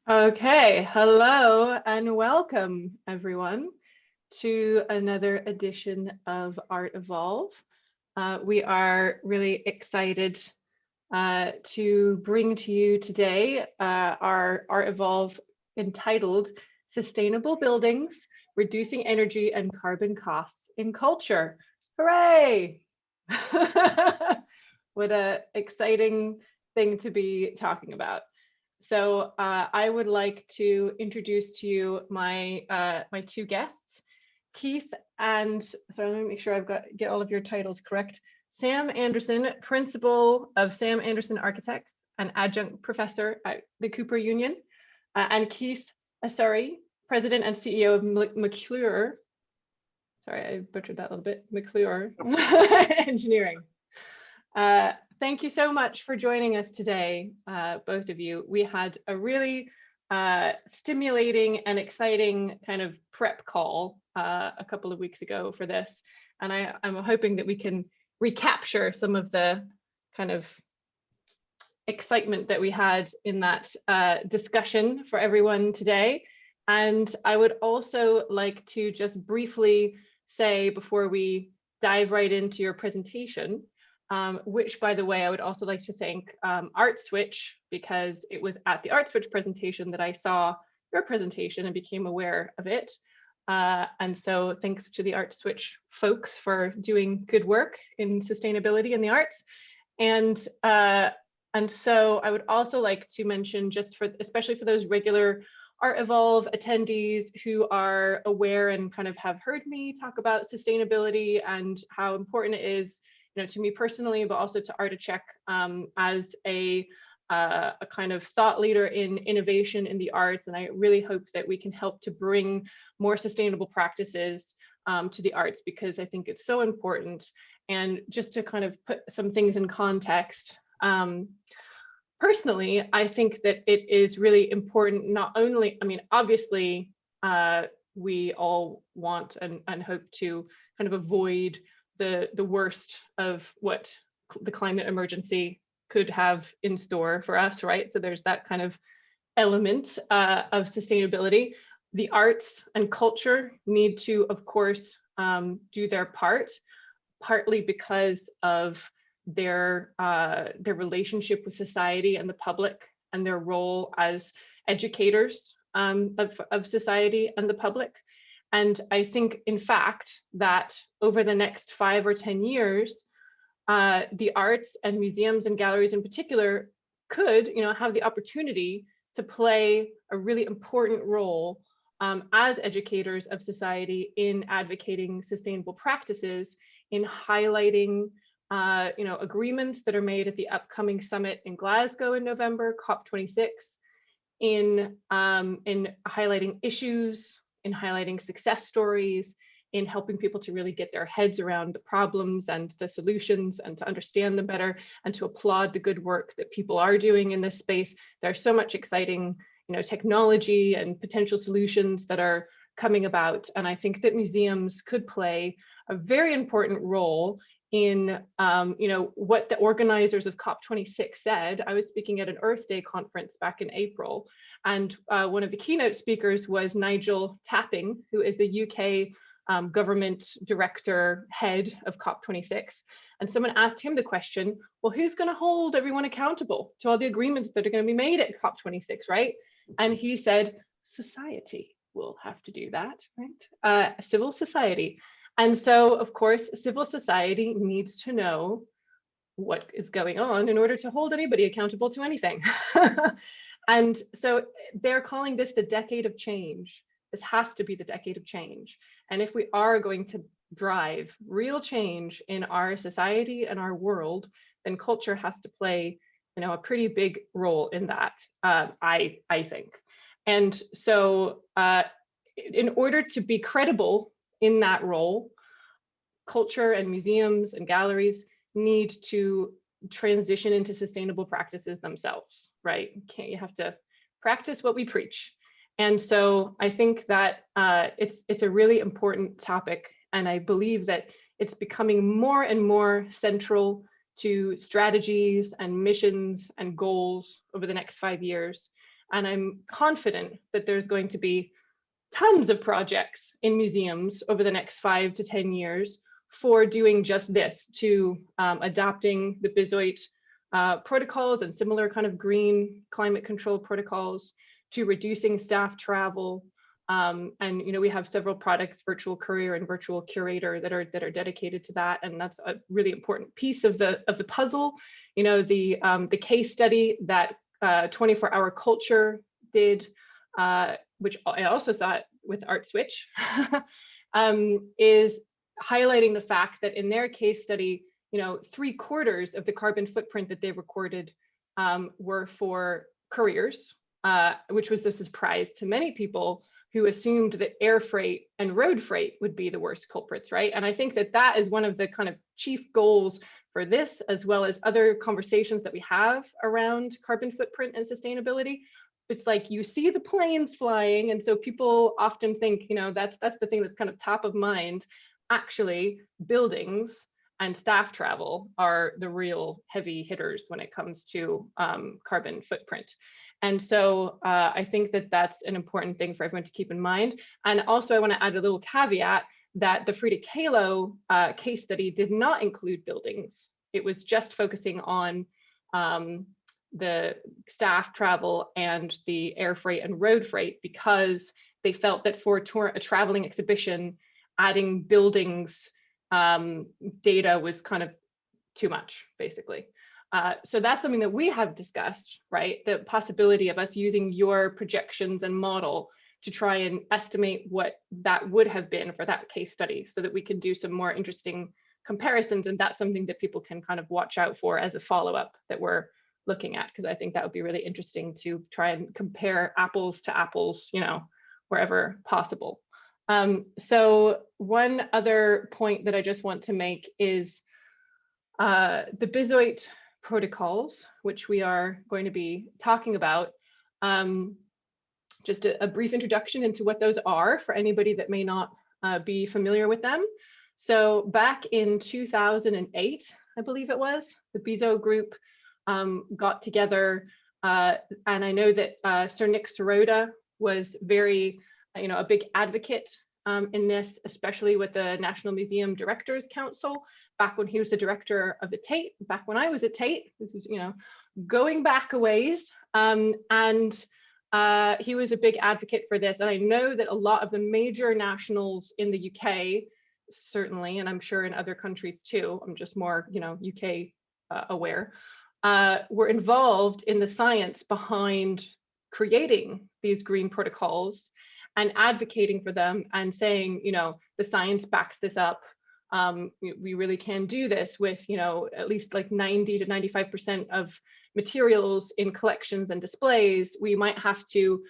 Okay, hello and welcome everyone to another edition of ArtEvolve. We are really excited to bring to you today our ArtEvolve entitled Sustainable Buildings, Reducing Energy and Carbon Costs in Culture. Hooray! What an exciting thing to be talking about. So I would like to introduce to you my two guests, Keith and, sorry, let me make sure get all of your titles correct. Sam Anderson, Principal of Sam Anderson Architects and Adjunct Professor at the Cooper Union, and Keith Asari, President and CEO of McClure. Sorry, I butchered that a little bit. McClure Engineering. Thank you so much for joining us today, both of you. We had a really stimulating and exciting kind of prep call a couple of weeks ago for this. And I'm hoping that we can recapture some of the kind of excitement that we had in that discussion for everyone today. And I would also like to just briefly say before we dive right into your presentation, which, by the way, I would also like to thank ArtSwitch, because it was at the ArtSwitch presentation that I saw your presentation and became aware of it. And so thanks to the ArtSwitch folks for doing good work in sustainability in the arts. And so I would also like to mention, just for, especially for those regular ArtEvolve attendees who are aware and kind of have heard me talk about sustainability and how important it is, to me personally, but also to ArtEcheck as a kind of thought leader in innovation in the arts. And I really hope that we can help to bring more sustainable practices to the arts, because I think it's so important. And just to kind of put some things in context, personally, I think that it is really important, not only, I mean, obviously, we all want and hope to kind of avoid the worst of what the climate emergency could have in store for us, right? So there's that kind of element of sustainability. The arts and culture need to, of course, do their part, partly because of their relationship with society and the public, and their role as educators of society and the public. And I think, in fact, that over the next 5 or 10 years, the arts and museums and galleries in particular could, have the opportunity to play a really important role as educators of society in advocating sustainable practices, in highlighting agreements that are made at the upcoming summit in Glasgow in November, COP26, in highlighting issues, in highlighting success stories, in helping people to really get their heads around the problems and the solutions and to understand them better, and to applaud the good work that people are doing in this space. There's so much exciting, technology and potential solutions that are coming about. And I think that museums could play a very important role in what the organizers of COP26 said. I was speaking at an Earth Day conference back in April, and one of the keynote speakers was Nigel Tapping, who is the UK government director head of COP26. And someone asked him the question, well, who's going to hold everyone accountable to all the agreements that are going to be made at COP26, right? And he said, society will have to do that, right? Civil society. And so, of course, civil society needs to know what is going on in order to hold anybody accountable to anything. And so they're calling this the decade of change. This has to be the decade of change. And if we are going to drive real change in our society and our world, then culture has to play, a pretty big role in that, I think. And so in order to be credible in that role, culture and museums and galleries need to transition into sustainable practices themselves, right? You have to practice what we preach. And so I think that it's a really important topic, and I believe that it's becoming more and more central to strategies and missions and goals over the next 5 years. And I'm confident that there's going to be tons of projects in museums over the next 5 to 10 years for doing just this, to adapting the Bizoit protocols and similar kind of green climate control protocols, to reducing staff travel. And we have several products, virtual courier and virtual curator, that are dedicated to that, and that's a really important piece of the puzzle. The case study that 24-hour culture did, which I also saw it with Art Switch, is highlighting the fact that in their case study, 3/4 of the carbon footprint that they recorded were for couriers, which was a surprise to many people who assumed that air freight and road freight would be the worst culprits, right? And I think that that is one of the kind of chief goals for this, as well as other conversations that we have around carbon footprint and sustainability. It's like you see the planes flying, and so people often think, that's the thing that's kind of top of mind. Actually, buildings and staff travel are the real heavy hitters when it comes to carbon footprint. And so I think that that's an important thing for everyone to keep in mind. And also I want to add a little caveat that the Frida Kahlo case study did not include buildings. It was just focusing on the staff travel and the air freight and road freight, because they felt that for a traveling exhibition, adding buildings data was kind of too much, basically. So that's something that we have discussed, right? The possibility of us using your projections and model to try and estimate what that would have been for that case study, so that we can do some more interesting comparisons. And that's something that people can kind of watch out for as a follow-up that we're looking at, because I think that would be really interesting to try and compare apples to apples, wherever possible. So one other point that I just want to make is the Bizoit protocols, which we are going to be talking about. Just a brief introduction into what those are for anybody that may not be familiar with them. So back in 2008, I believe it was, the Bizo group got together, and I know that Sir Nick Sirota was very, a big advocate in this, especially with the National Museum Directors Council, back when he was the director of the Tate, back when I was at Tate. This is, going back a ways. And he was a big advocate for this. And I know that a lot of the major nationals in the UK, certainly, and I'm sure in other countries too, I'm just more, UK aware, were involved in the science behind creating these green protocols and advocating for them and saying, the science backs this up. We really can do this with, at least like 90 to 95% of materials in collections and displays. We might have to,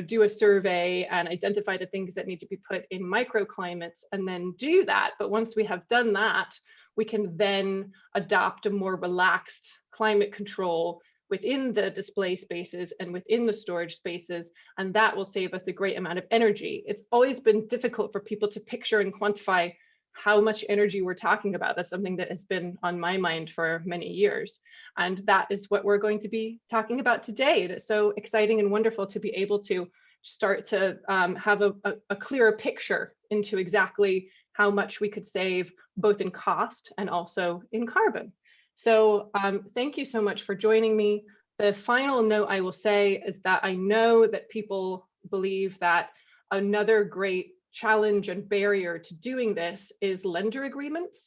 do a survey and identify the things that need to be put in microclimates and then do that. But once we have done that, we can then adopt a more relaxed climate control within the display spaces and within the storage spaces, and that will save us a great amount of energy. It's always been difficult for people to picture and quantify how much energy we're talking about. That's something that has been on my mind for many years. And that is what we're going to be talking about today. It's so exciting and wonderful to be able to start to have a clearer picture into exactly how much we could save, both in cost and also in carbon. So thank you so much for joining me. The final note I will say is that I know that people believe that another great challenge and barrier to doing this is lender agreements.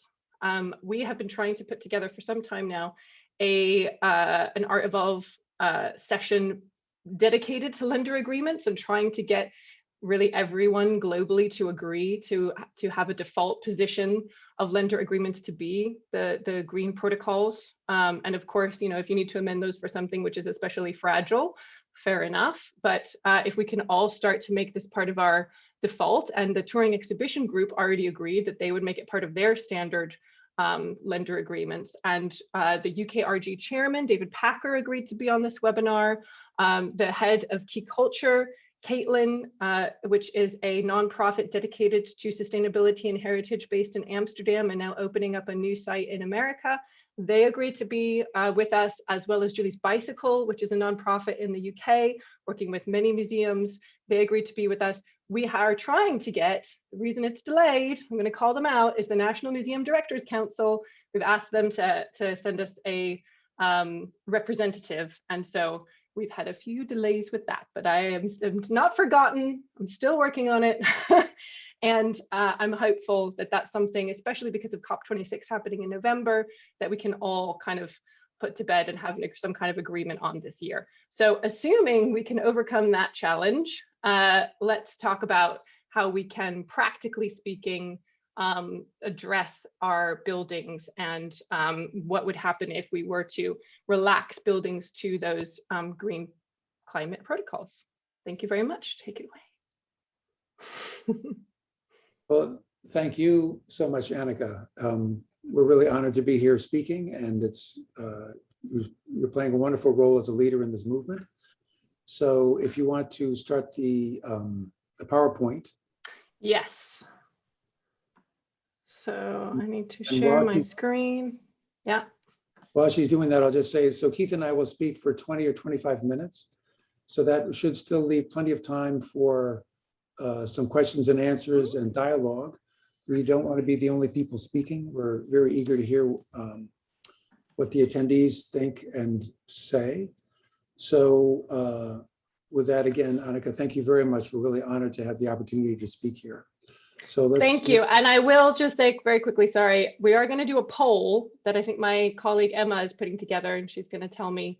We have been trying to put together for some time now an ArtEvolve session dedicated to lender agreements, and trying to get really everyone globally to agree to have a default position of lender agreements to be the green protocols. And of course, if you need to amend those for something which is especially fragile, fair enough. But if we can all start to make this part of our default, and the touring exhibition group already agreed that they would make it part of their standard lender agreements. And the UKRG chairman, David Packer, agreed to be on this webinar. The head of Key Culture, Caitlin, which is a nonprofit dedicated to sustainability and heritage based in Amsterdam and now opening up a new site in America, They agreed to be with us, as well as Julie's Bicycle, which is a nonprofit in the UK, working with many museums. They agreed to be with us. We are trying to get, the reason it's delayed, I'm going to call them out, is the National Museum Directors Council. We've asked them to send us a representative. And so we've had a few delays with that, but I'm not forgotten. I'm still working on it. And I'm hopeful that that's something, especially because of COP26 happening in November, that we can all kind of put to bed and have some kind of agreement on this year. So assuming we can overcome that challenge, let's talk about how we can, practically speaking, address our buildings and what would happen if we were to relax buildings to those green climate protocols. Thank you very much. Take it away. Well, thank you so much, Annika. We're really honored to be here speaking, and you're playing a wonderful role as a leader in this movement. So if you want to start the PowerPoint. Yes. So I need to share my screen. Yeah. While she's doing that, I'll just say, so Keith and I will speak for 20 or 25 minutes. So that should still leave plenty of time for some questions and answers and dialogue. We don't want to be the only people speaking. We're very eager to hear what the attendees think and say. So with that, again, Annika, thank you very much. We're really honored to have the opportunity to speak here. So thank you. And I will just say very quickly, sorry, we are going to do a poll that I think my colleague Emma is putting together, and she's going to tell me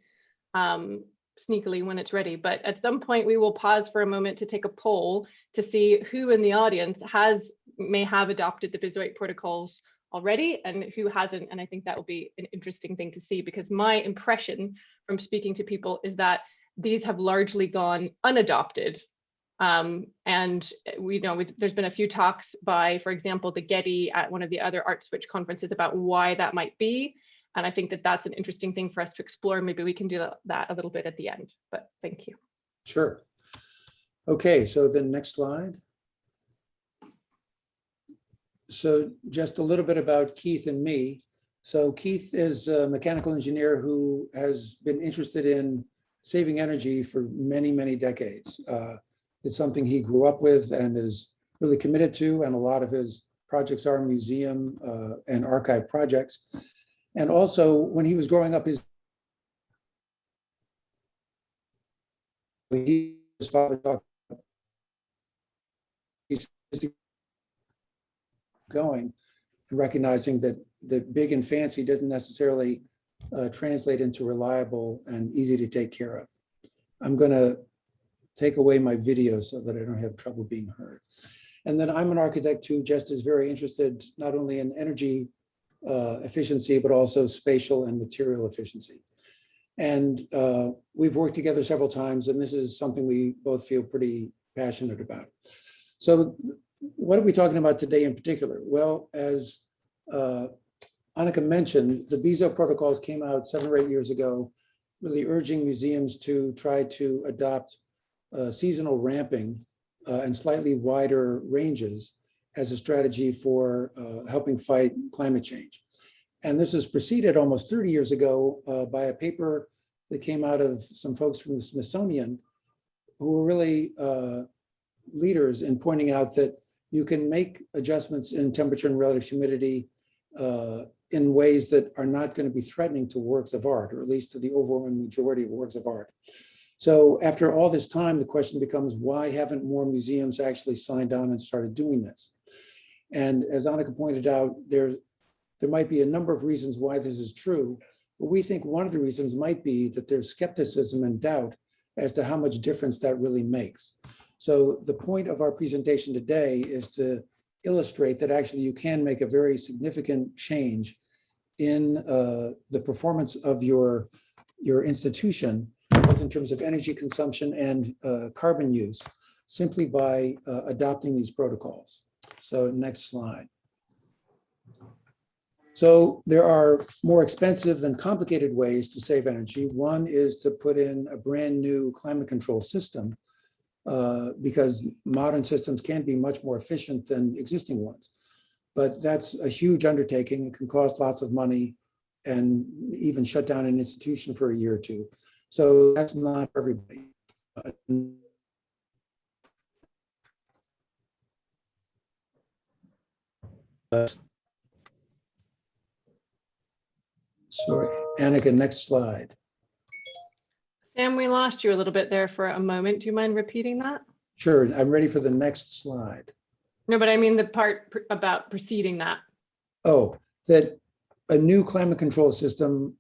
sneakily when it's ready. But at some point we will pause for a moment to take a poll to see who in the audience may have adopted the Bis-08 protocols already and who hasn't. And I think that will be an interesting thing to see, because my impression from speaking to people is that these have largely gone unadopted. And we know there's been a few talks by, for example, the Getty at one of the other Art Switch conferences about why that might be. And I think that that's an interesting thing for us to explore. Maybe we can do that a little bit at the end, but thank you. Sure. Okay, so the next slide. So just a little bit about Keith and me. So Keith is a mechanical engineer who has been interested in saving energy for many, many decades. It's something he grew up with and is really committed to, and a lot of his projects are museum and archive projects. And also, when he was growing up, his father talked about going and recognizing that big and fancy doesn't necessarily translate into reliable and easy to take care of. I'm going to take away my video so that I don't have trouble being heard. And then I'm an architect who just is very interested not only in energy efficiency, but also spatial and material efficiency. And we've worked together several times, and this is something we both feel pretty passionate about. So what are we talking about today in particular? Well, as Annika mentioned, the Bis-08 protocols came out 7 or 8 years ago, really urging museums to try to adopt seasonal ramping and slightly wider ranges as a strategy for helping fight climate change. And this was preceded almost 30 years ago by a paper that came out of some folks from the Smithsonian who were really leaders in pointing out that you can make adjustments in temperature and relative humidity in ways that are not going to be threatening to works of art, or at least to the overwhelming majority of works of art. So after all this time, the question becomes, why haven't more museums actually signed on and started doing this? And as Annika pointed out, there might be a number of reasons why this is true, but we think one of the reasons might be that there's skepticism and doubt as to how much difference that really makes. So the point of our presentation today is to illustrate that actually you can make a very significant change in the performance of your institution, both in terms of energy consumption and carbon use, simply by adopting these protocols. So next slide. So there are more expensive and complicated ways to save energy. One is to put in a brand new climate control system, because modern systems can be much more efficient than existing ones. But that's a huge undertaking. It can cost lots of money. and even shut down an institution for a year or two. So that's not everybody. Sorry, Annika, next slide. Sam, we lost you a little bit there for a moment. Do you mind repeating that? Sure, I'm ready for the next slide. No, but I mean the part about preceding that. Oh, that a new climate control system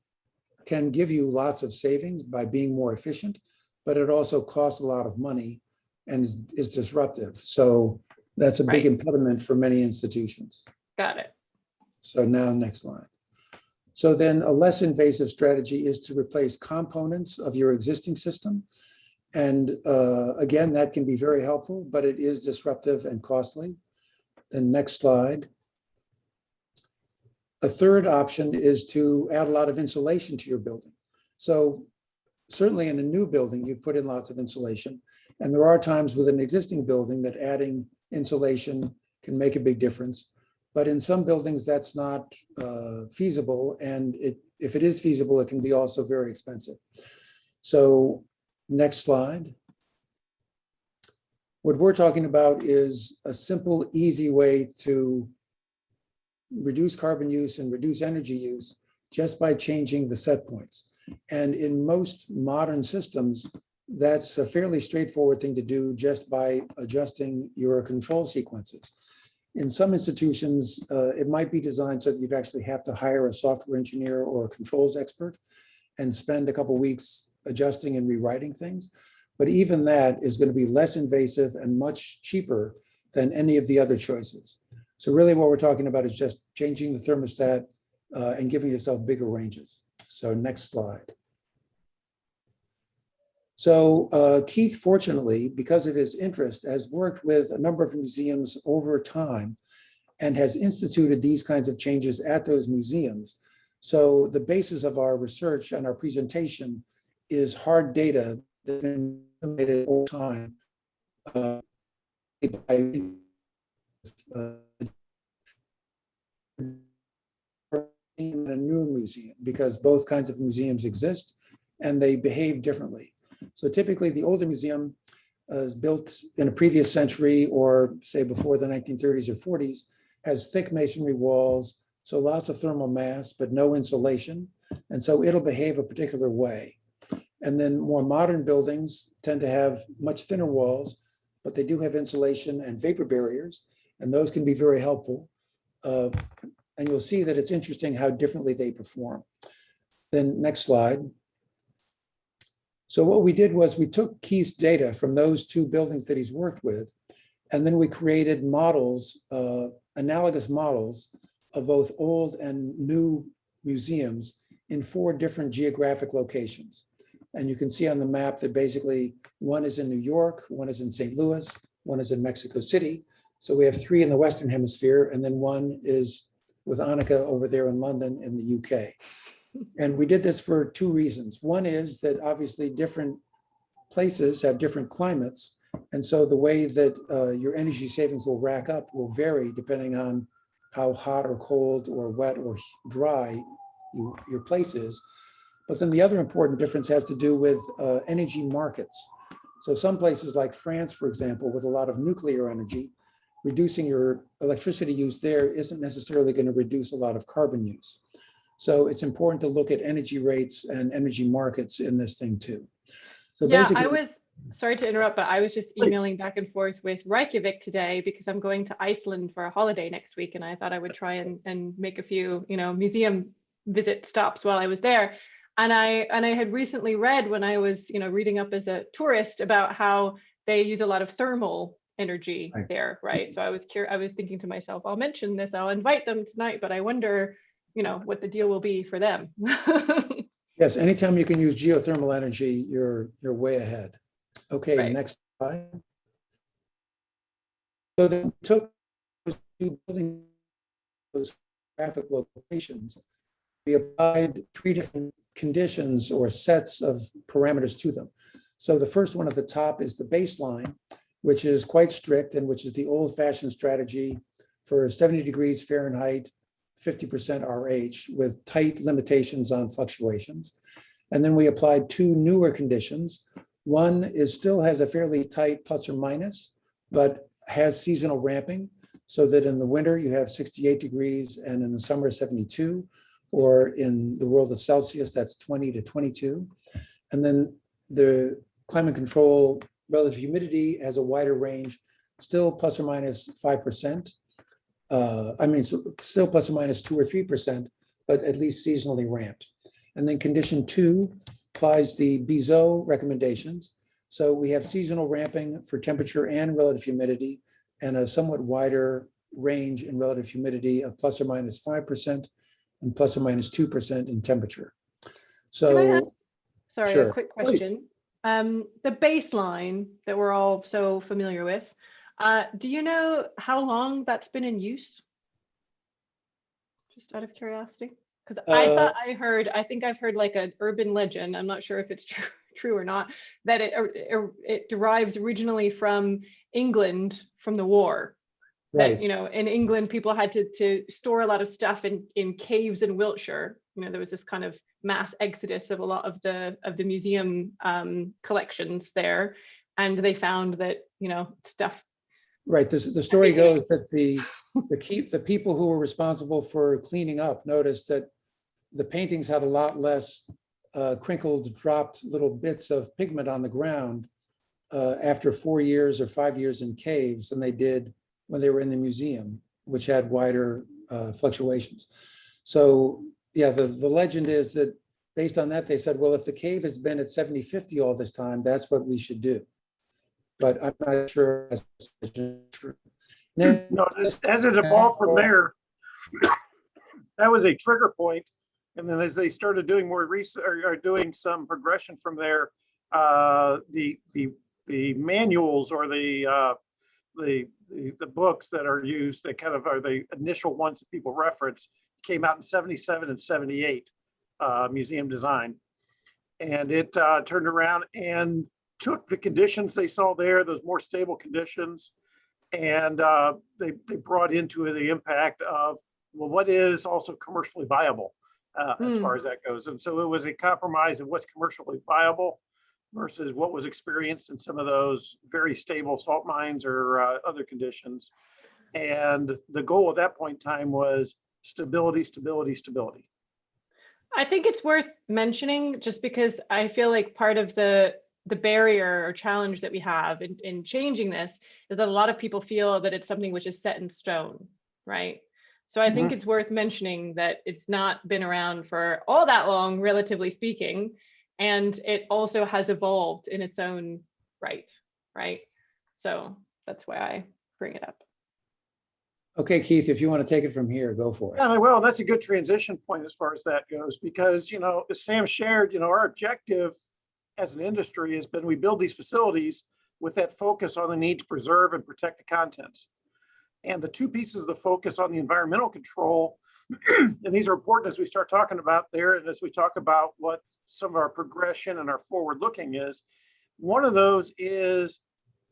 can give you lots of savings by being more efficient, but it also costs a lot of money and is disruptive. So that's a big impediment for many institutions. Got it. So now next slide. So then a less invasive strategy is to replace components of your existing system. And again, that can be very helpful, but it is disruptive and costly. Then next slide. A third option is to add a lot of insulation to your building. So certainly in a new building, you put in lots of insulation. And there are times with an existing building that adding insulation can make a big difference. But in some buildings, that's not feasible. And if it is feasible, it can be also very expensive. So next slide. What we're talking about is a simple, easy way to reduce carbon use and reduce energy use just by changing the set points. And in most modern systems, that's a fairly straightforward thing to do just by adjusting your control sequences. In some institutions, it might be designed so that you'd actually have to hire a software engineer or a controls expert and spend a couple of weeks adjusting and rewriting things. But even that is going to be less invasive and much cheaper than any of the other choices. So really what we're talking about is just changing the thermostat and giving yourself bigger ranges. So next slide. So Keith, fortunately, because of his interest, has worked with a number of museums over time and has instituted these kinds of changes at those museums. So the basis of our research and our presentation is hard data that's been accumulated over time in a new museum, because both kinds of museums exist and they behave differently. So typically the older museum is built in a previous century or say before the 1930s or 40s, has thick masonry walls, so lots of thermal mass, but no insulation. And so it'll behave a particular way. And then more modern buildings tend to have much thinner walls, but they do have insulation and vapor barriers, and those can be very helpful. And you'll see that it's interesting how differently they perform. Then next slide. So what we did was we took Keith's data from those two buildings that he's worked with, and then we created models, analogous models of both old and new museums in 4 different geographic locations. And you can see on the map that basically one is in New York, one is in St. Louis, one is in Mexico City. So we have 3 in the Western Hemisphere, and then one is with Annika over there in London in the UK. And we did this for 2 reasons. One is that obviously different places have different climates. And so the way that your energy savings will rack up will vary depending on how hot or cold or wet or dry your place is. But then the other important difference has to do with energy markets. So some places like France, for example, with a lot of nuclear energy, reducing your electricity use there isn't necessarily going to reduce a lot of carbon use. So it's important to look at energy rates and energy markets in this thing too. So yeah, basically, I was, sorry to interrupt, but I was just emailing back and forth with Reykjavik today because I'm going to Iceland for a holiday next week. And I thought I would try and make a few, museum visit stops while I was there. And I had recently read when I was, reading up as a tourist about how they use a lot of thermal energy there, right? So I was thinking to myself, I'll mention this, I'll invite them tonight, but I wonder, what the deal will be for them. yes, anytime you can use geothermal energy, you're way ahead. Okay, next slide. So they took those 2 buildings, those graphic locations, we applied 3 different conditions or sets of parameters to them. So the first one at the top is the baseline, which is quite strict and which is the old-fashioned strategy for 70 degrees Fahrenheit, 50% RH with tight limitations on fluctuations. And then we applied two newer conditions. One is still has a fairly tight plus or minus, but has seasonal ramping, so that in the winter you have 68 degrees and in the summer 72, or in the world of Celsius, that's 20 to 22. And then the climate control relative humidity has a wider range, still plus or minus 5%. Still plus or minus 2 or 3%, but at least seasonally ramped. And then condition 2 applies the Bezout recommendations. So we have seasonal ramping for temperature and relative humidity, and a somewhat wider range in relative humidity of plus or minus 5% and plus or minus 2% in temperature. So, sorry, sure. a quick question. The baseline that we're all so familiar with, do you know how long that's been in use? Just out of curiosity. Because I think I've heard like an urban legend, I'm not sure if it's true or not, that it derives originally from England, from the war. Right. That, you know, in England, people had to store a lot of stuff in caves in Wiltshire. You know, there was this kind of mass exodus of a lot of the museum collections there, and they found that, you know, stuff. Right. The story goes that the people who were responsible for cleaning up noticed that the paintings had a lot less crinkled, dropped little bits of pigment on the ground after 4 years or 5 years in caves than they did when they were in the museum, which had wider fluctuations. So yeah, the legend is that based on that, they said, well, if the cave has been at 70-50 all this time, that's what we should do. But I'm not sure that's true. No, as it evolved from there, that was a trigger point. And then as they started doing more research or doing some progression from there, the manuals or the books that are used that kind of are the initial ones that people reference came out in 77 and 78, museum design. And it turned around and took the conditions they saw there, those more stable conditions, and they brought into it the impact of, well, what is also commercially viable as far as that goes. And so it was a compromise of what's commercially viable versus what was experienced in some of those very stable salt mines or other conditions. And the goal at that point in time was stability, stability, stability. I think it's worth mentioning, just because I feel like part of the barrier or challenge that we have in changing this is that a lot of people feel that it's something which is set in stone, right? So I think it's worth mentioning that it's not been around for all that long, relatively speaking, and it also has evolved in its own right? So that's why I bring it up. Okay, Keith, if you want to take it from here, go for it. Yeah, well, that's a good transition point as far as that goes, because, you know, as Sam shared, you know, our objective as an industry has been, we build these facilities with that focus on the need to preserve and protect the content. And the two pieces of the focus on the environmental control, and these are important as we start talking about there, and as we talk about what some of our progression and our forward looking is, one of those is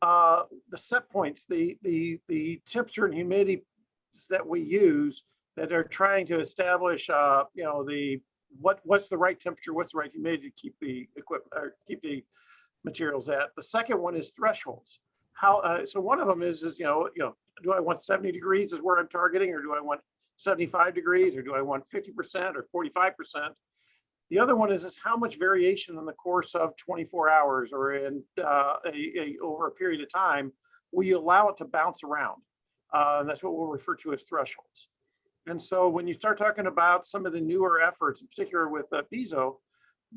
the set points, the temperature and humidity that we use that are trying to establish, you know, what's the right temperature, what's the right humidity to keep the equipment or keep the materials at. The second one is thresholds. How so one of them is you know, do I want 70 degrees is where I'm targeting, or do I want 75 degrees, or do I want 50% or 45%? The other one is how much variation in the course of 24 hours or in over a period of time will you allow it to bounce around? And that's what we'll refer to as thresholds. And so when you start talking about some of the newer efforts, in particular with Bezout,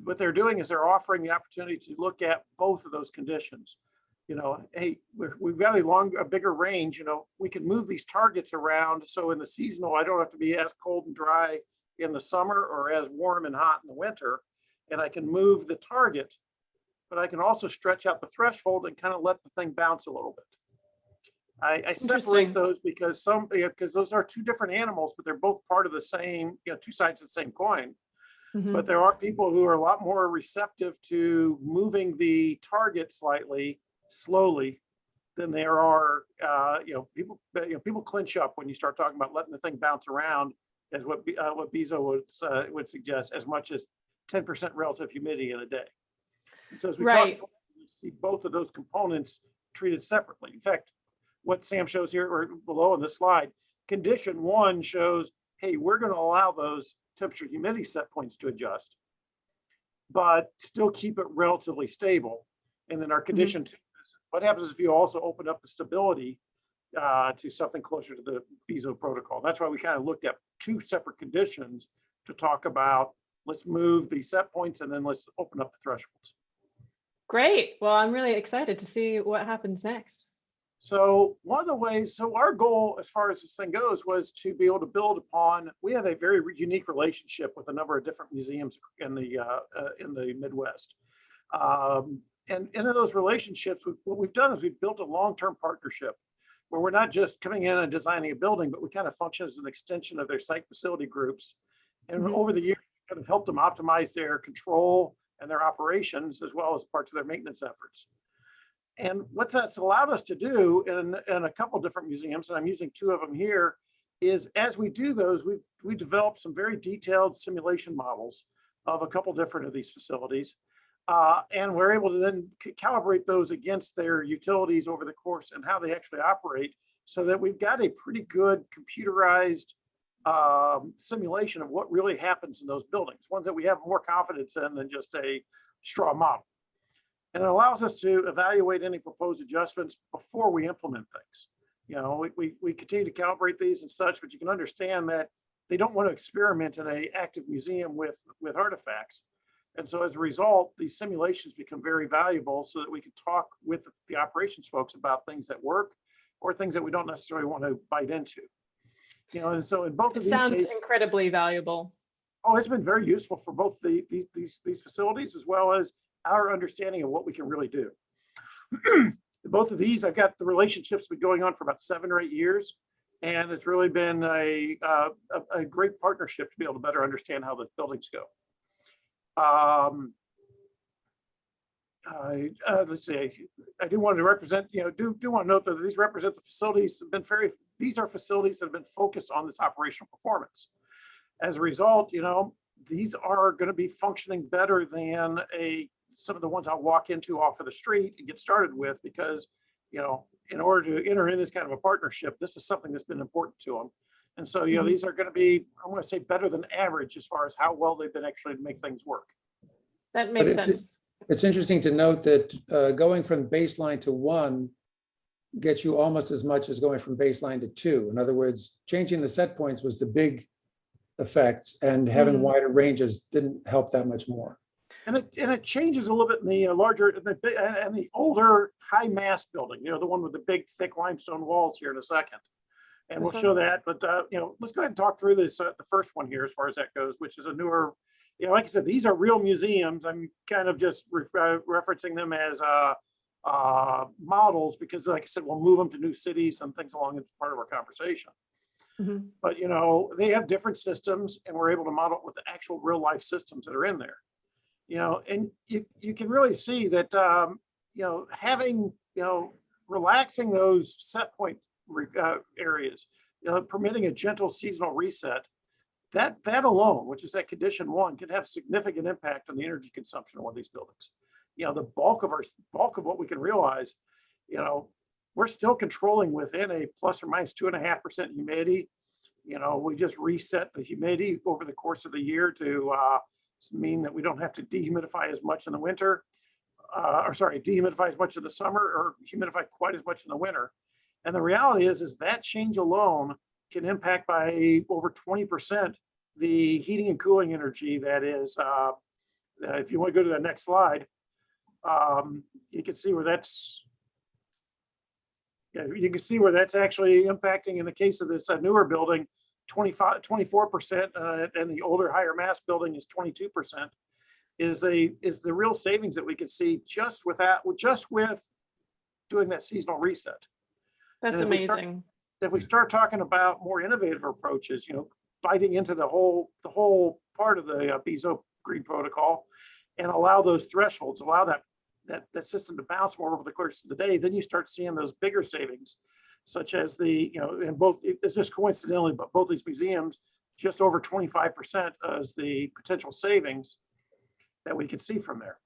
what they're doing is they're offering the opportunity to look at both of those conditions. You know, hey, we've got a bigger range, you know, we can move these targets around. So in the seasonal, I don't have to be as cold and dry in the summer or as warm and hot in the winter. And I can move the target, but I can also stretch out the threshold and kind of let the thing bounce a little bit. I separate those because those are two different animals, but they're both part of the same, you know, two sides of the same coin. But there are people who are a lot more receptive to moving the target slightly slowly than there are, you know, people clinch up when you start talking about letting the thing bounce around as what Bezo would suggest, as much as 10% relative humidity in a day. And so as we Right. talk, we see both of those components treated separately. In fact, what Sam shows here or below in this slide, condition 1 shows, hey, we're going to allow those temperature humidity set points to adjust, but still keep it relatively stable. And then our condition 2 is what happens if you also open up the stability to something closer to the Bezo protocol. That's why we kind of looked at 2 separate conditions to talk about, let's move the set points and then let's open up the thresholds. Great. Well, I'm really excited to see what happens next. So one of the ways, so our goal as far as this thing goes was to be able to build upon, we have a very unique relationship with a number of different museums in the Midwest. And in those relationships, what we've done is we've built a long-term partnership where we're not just coming in and designing a building, but we kind of function as an extension of their site facility groups. And over the years, we kind of helped them optimize their control and their operations, as well as parts of their maintenance efforts. And what that's allowed us to do in a couple different museums, and I'm using 2 of them here, is as we do those, we developed some very detailed simulation models of a couple different of these facilities. And we're able to then calibrate those against their utilities over the course and how they actually operate, so that we've got a pretty good computerized simulation of what really happens in those buildings, ones that we have more confidence in than just a straw model. And it allows us to evaluate any proposed adjustments before we implement things. You know, we continue to calibrate these and such, but you can understand that they don't want to experiment in an active museum with artifacts. And so as a result, these simulations become very valuable so that we can talk with the operations folks about things that work or things that we don't necessarily want to bite into. You know, and so in both of these Sounds cases, incredibly valuable. oh, it's been very useful for both these facilities as well as our understanding of what we can really do. Both of these, I've got the relationships been going on for about 7 or 8 years, and it's really been a great partnership to be able to better understand how the buildings go. Let's see, I do want to represent, you know, do want to note that these represent the facilities have been these are facilities that have been focused on this operational performance. As a result, you know, these are going to be functioning better than some of the ones I'll walk into off of the street and get started with, because, you know, in order to enter in this kind of a partnership, this is something that's been important to them. And so, you know, these are going to be, I want to say, better than average as far as how well they've been actually to make things work. That makes sense. It's interesting to note that going from baseline to 1 gets you almost as much as going from baseline to 2. In other words, changing the set points was the big effect, and having wider ranges didn't help that much more. And it changes a little bit in the larger and the older high mass building, you know, the one with the big thick limestone walls here in a second. And we'll show that, but you know, let's go ahead and talk through this, the first one here as far as that goes, which is a newer, you know, like I said, these are real museums. I'm kind of just referencing them as models because, like I said, we'll move them to new cities and things along as part of our conversation. But, you know, they have different systems, and we're able to model it with the actual real life systems that are in there. You know, and you can really see that, you know, having, you know, relaxing those set point areas, you know, permitting a gentle seasonal reset, that alone, which is that condition 1, can have significant impact on the energy consumption of one of these buildings. You know, the bulk of what we can realize, you know, we're still controlling within a plus or minus 2.5% humidity. You know, we just reset the humidity over the course of the year to mean that we don't have to dehumidify as much in the winter, dehumidify as much in the summer, or humidify quite as much in the winter. And the reality is that change alone can impact by over 20% the heating and cooling energy that is, if you want to go to the next slide, you can see where that's, you can see where that's actually impacting. In the case of this newer building, 24%, and the older higher mass building is 22%, is the real savings that we can see just with doing that seasonal reset. That's amazing. If we start talking about more innovative approaches, you know, biting into the whole part of the Bezo green protocol, and allow those thresholds, allow that system to bounce more over the course of the day, then you start seeing those bigger savings, such as the, you know, in both, it's just coincidentally, but both these museums just over 25% as the potential savings that we could see from there.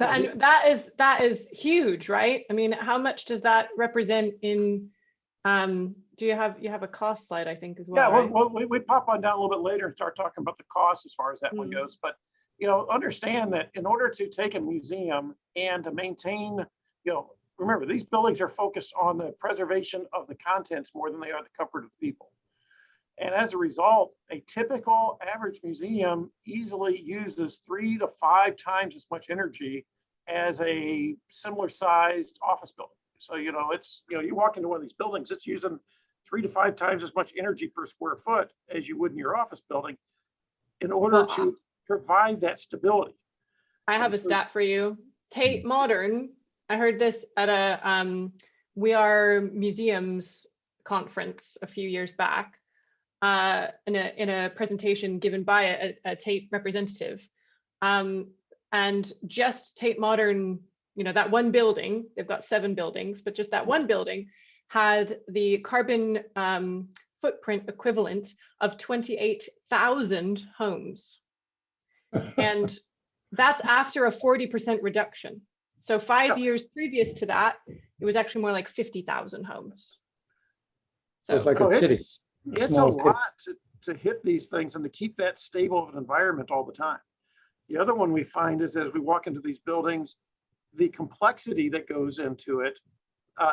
And that is huge, right? I mean, how much does that represent in, do you have a cost slide, I think, as well? Yeah, right? well, we pop on down a little bit later and start talking about the cost as far as that one goes. But, you know, understand that in order to take a museum and to maintain, you know, remember, these buildings are focused on the preservation of the contents more than they are the comfort of the people. And as a result, a typical average museum easily uses 3 to 5 times as much energy as a similar sized office building. So, you know, it's, you know, you walk into one of these buildings, it's using 3 to 5 times as much energy per square foot as you would in your office building in order to provide that stability. I have a stat for you. Tate Modern, I heard this at a We Are Museums conference a few years back. In a presentation given by a Tate representative, and just Tate Modern, you know, that one building, they've got 7 buildings, but just that one building had the carbon footprint equivalent of 28,000 homes, and that's after a 40% reduction. So 5 years previous to that, it was actually more like 50,000 homes. So it's like a city. It's a lot to hit these things and to keep that stable of an environment all the time. The other one we find is as we walk into these buildings, the complexity that goes into it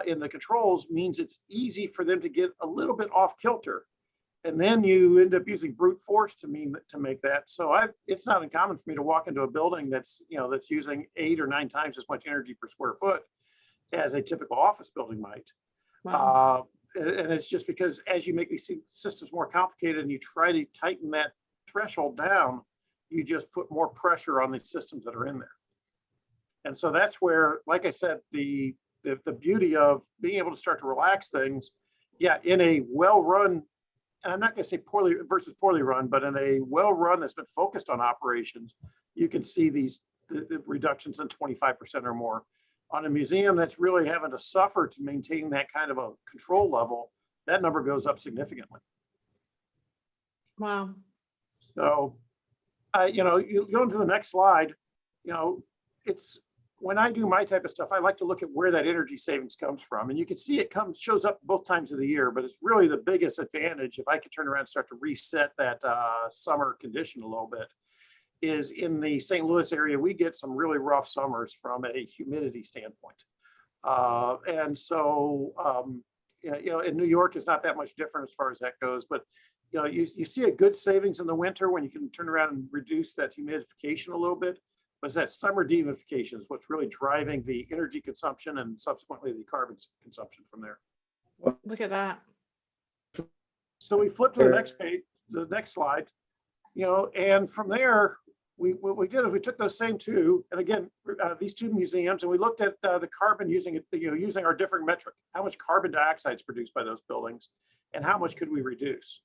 in the controls means it's easy for them to get a little bit off kilter. And then you end up using brute force to make that. So it's not uncommon for me to walk into a building that's, you know, that's using 8 or 9 times as much energy per square foot as a typical office building might. Wow. And it's just because as you make these systems more complicated and you try to tighten that threshold down, you just put more pressure on the systems that are in there. And so that's where, like I said, the beauty of being able to start to relax things, yeah, in a well-run, and I'm not going to say poorly versus poorly run, but in a well-run that's been focused on operations, you can see the reductions in 25% or more. On a museum that's really having to suffer to maintain that kind of a control level, that number goes up significantly. Wow. So, you know, you go into the next slide, you know, it's when I do my type of stuff, I like to look at where that energy savings comes from. And you can see it shows up both times of the year, but it's really the biggest advantage if I could turn around and start to reset that summer condition a little bit. Is in the St. Louis area, we get some really rough summers from a humidity standpoint. And so, you know, in New York is not that much different as far as that goes, but, you know, you see a good savings in the winter when you can turn around and reduce that humidification a little bit, but that summer dehumidification is what's really driving the energy consumption and subsequently the carbon consumption from there. Look at that. So we flip to the next page, the next slide, you know, and from there, what we did is we took those same 2, and again, these 2 museums, and we looked at the carbon using it, you know, using our different metric, how much carbon dioxide is produced by those buildings, and how much could we reduce.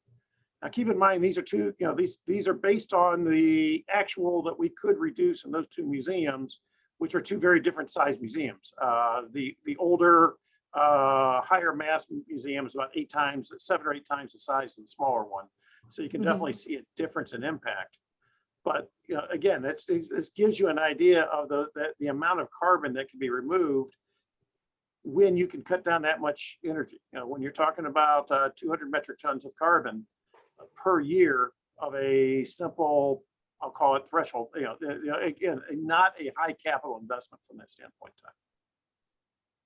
Now, keep in mind, these are 2, you know, these are based on the actual that we could reduce in those 2 museums, which are 2 very different size museums. The older, higher mass museum is about 7 or 8 times the size of the smaller one. So you can definitely see a difference in impact. But, you know, again, this gives you an idea of the amount of carbon that can be removed when you can cut down that much energy. You know, when you're talking about 200 metric tons of carbon per year of a simple, I'll call it threshold, you know, again, not a high capital investment from that standpoint.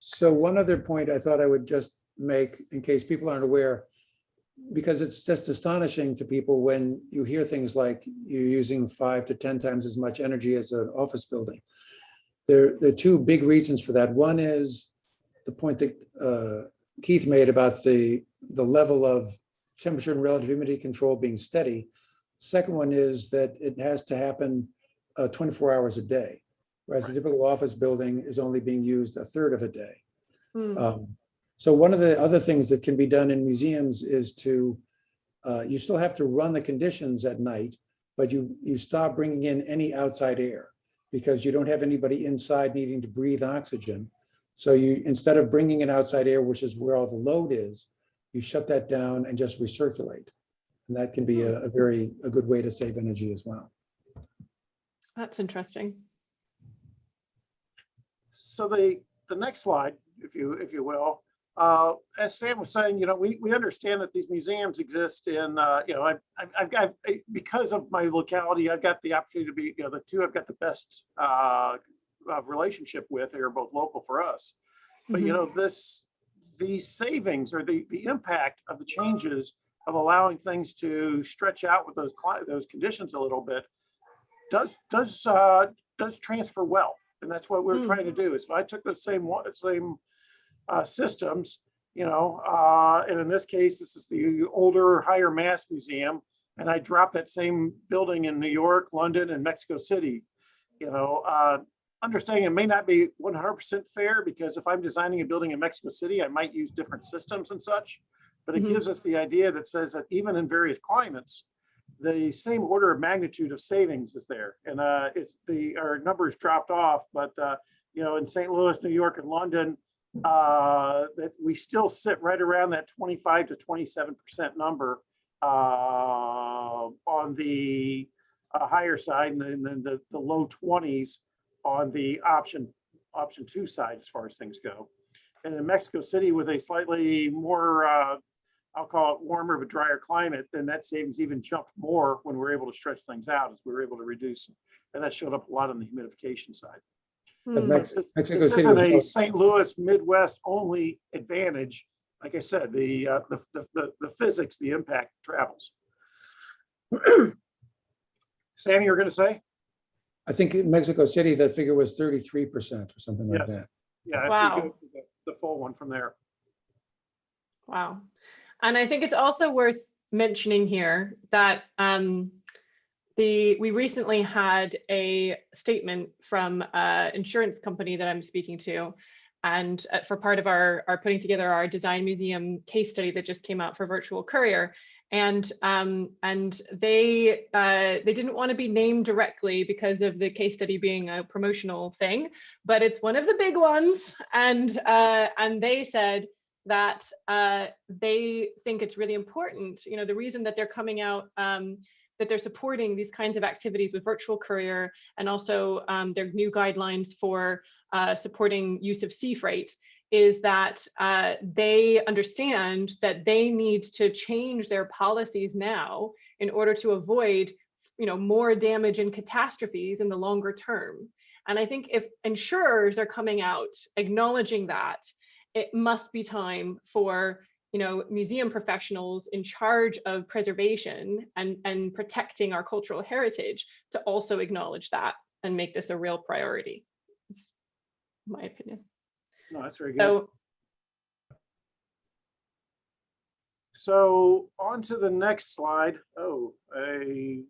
So one other point I thought I would just make in case people aren't aware, because it's just astonishing to people when you hear things like you're using 5 to 10 times as much energy as an office building. There are 2 big reasons for that. One is the point that Keith made about the level of temperature and relative humidity control being steady. Second one is that it has to happen 24 hours a day, whereas a typical office building is only being used a third of a day. So one of the other things that can be done in museums is to, you still have to run the conditions at night, but you stop bringing in any outside air because you don't have anybody inside needing to breathe oxygen. So you, instead of bringing in outside air, which is where all the load is, you shut that down and just recirculate. And that can be a good way to save energy as well. That's interesting. So the next slide, if you will, as Sam was saying, we understand that these museums exist in, I've got, because of my locality, I've got the opportunity to be, the two I've got the best relationship with are both local for us. But these savings or the impact of the changes of allowing things to stretch out with those conditions a little bit does transfer well, and that's what we're trying to do. Is I took the same systems, and in this case, this is the older higher mass museum, and I dropped that same building in New York, London, and Mexico City. Understanding it may not be 100% fair, because if I'm designing a building in Mexico City, I might use different systems and such, but it gives us the idea that says that even in various climates, the same order of magnitude of savings is there. And our numbers dropped off, but in St. Louis, New York, and London, that we still sit right around that 25 to 27% number on the higher side, and then the low 20s on the option 2 side as far as things go. And in Mexico City, with a slightly more I'll call it warmer but drier climate, then that savings even jumped more when we're able to stretch things out, as we were able to reduce, and that showed up a lot on the humidification side. But Mexico This City isn't a St. Louis Midwest only advantage. Like I said, the physics, the impact travels. Sammy, you were going to say? I think in Mexico City, that figure was 33% or something like that. Yeah, Wow. if you go to the full one from there. Wow. And I think it's also worth mentioning here that we recently had a statement from an insurance company that I'm speaking to, and for part of our putting together our design museum case study that just came out for Virtual Courier. And they didn't want to be named directly because of the case study being a promotional thing, but it's one of the big ones. And they said that they think it's really important. The reason that they're coming out, that they're supporting these kinds of activities with Virtual Courier, and also their new guidelines for supporting use of sea freight, is that they understand that they need to change their policies now in order to avoid, more damage and catastrophes in the longer term. And I think if insurers are coming out acknowledging that, it must be time for museum professionals in charge of preservation and protecting our cultural heritage to also acknowledge that and make this a real priority. It's my opinion. No, that's very good. So on to the next slide. Oh, I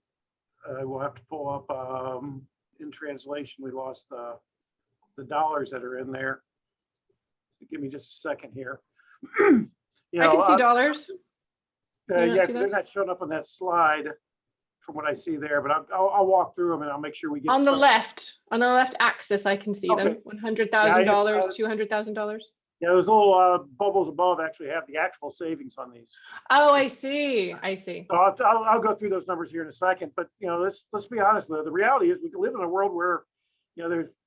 will have to pull up in translation. We lost the dollars that are in there. Give me just a second here. I can see dollars. Yeah, they're not showing up on that slide from what I see there, but I'll walk through them and I'll make sure we get on the left axis. I can see them. $100,000, $200,000. Yeah, those little bubbles above actually have the actual savings on these. Oh, I see. So I'll go through those numbers here in a second, but let's be honest. The reality is we live in a world where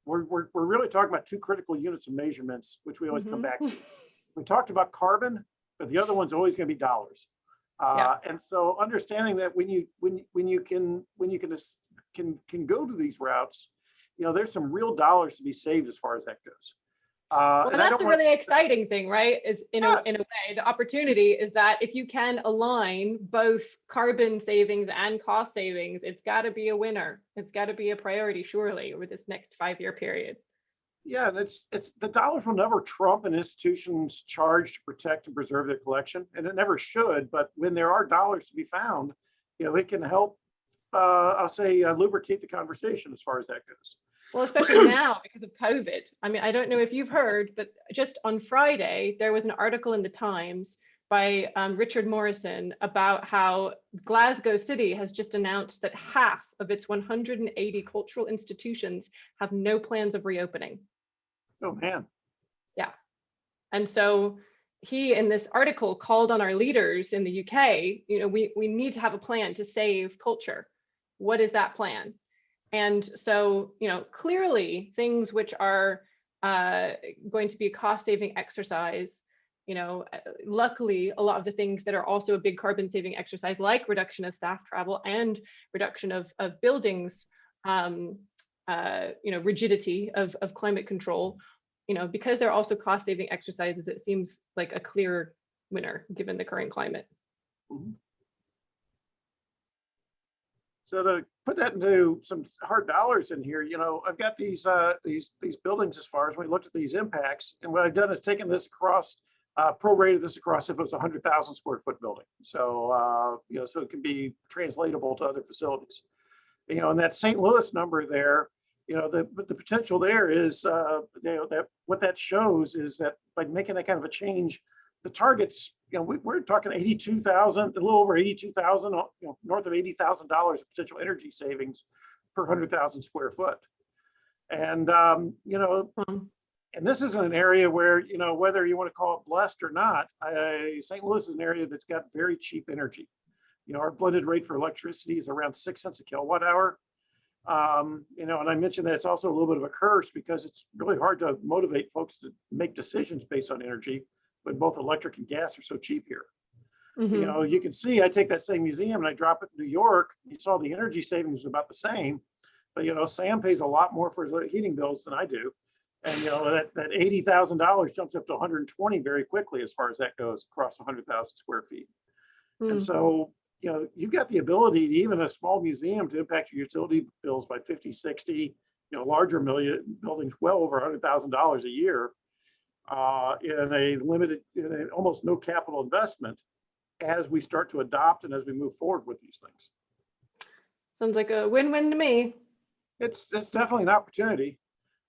we're really talking about two critical units of measurements, which we always come back to. We talked about carbon, but the other one's always going to be dollars. And so understanding that when you can go to these routes, there's some real dollars to be saved as far as that goes. And that's the really exciting thing, right? Is in a way, the opportunity is that if you can align both carbon savings and cost savings, it's got to be a winner. It's got to be a priority, surely, over this next 5-year period. Yeah, and it's the dollars will never trump an institution's charge to protect and preserve their collection, and it never should. But when there are dollars to be found, it can help. I'll say lubricate the conversation as far as that goes. Well, especially now because of COVID. I mean, I don't know if you've heard, but just on Friday there was an article in the Times by Richard Morrison about how Glasgow City has just announced that half of its 180 cultural institutions have no plans of reopening. Oh man. Yeah. And so he in this article called on our leaders in the UK, we need to have a plan to save culture. What is that plan? And so, clearly things which are going to be a cost-saving exercise, luckily a lot of the things that are also a big carbon-saving exercise, like reduction of staff travel and reduction of buildings, rigidity of climate control, because they're also cost-saving exercises, it seems like a clear winner given the current climate. Mhm. So to put that into some hard dollars in here, I've got these buildings as far as we looked at these impacts, and what I've done is taken this across, prorated this across if it was a 100,000 square foot building. So so it can be translatable to other facilities. And that St. Louis number there, the potential there is, that what that shows is that by making that kind of a change, the targets, we're talking 82,000, a little over 82,000, north of $80,000 of potential energy savings per 100,000 square foot. And, and this isn't an area where, whether you want to call it blessed or not, St. Louis is an area that's got very cheap energy. Our blended rate for electricity is around 6 cents a kilowatt hour. And I mentioned that it's also a little bit of a curse because it's really hard to motivate folks to make decisions based on energy when both electric and gas are so cheap here. Mm-hmm. You can see I take that same museum and I drop it in New York. You saw the energy savings was about the same, but Sam pays a lot more for his heating bills than I do. And that $80,000 jumps up to 120 very quickly as far as that goes across 100,000 square feet. Mm-hmm. And so you've got the ability to, even a small museum, to impact your utility bills by 50, 60, larger buildings well over $100,000 a year in almost no capital investment as we start to adopt and as we move forward with these things. Sounds like a win-win to me. It's definitely an opportunity.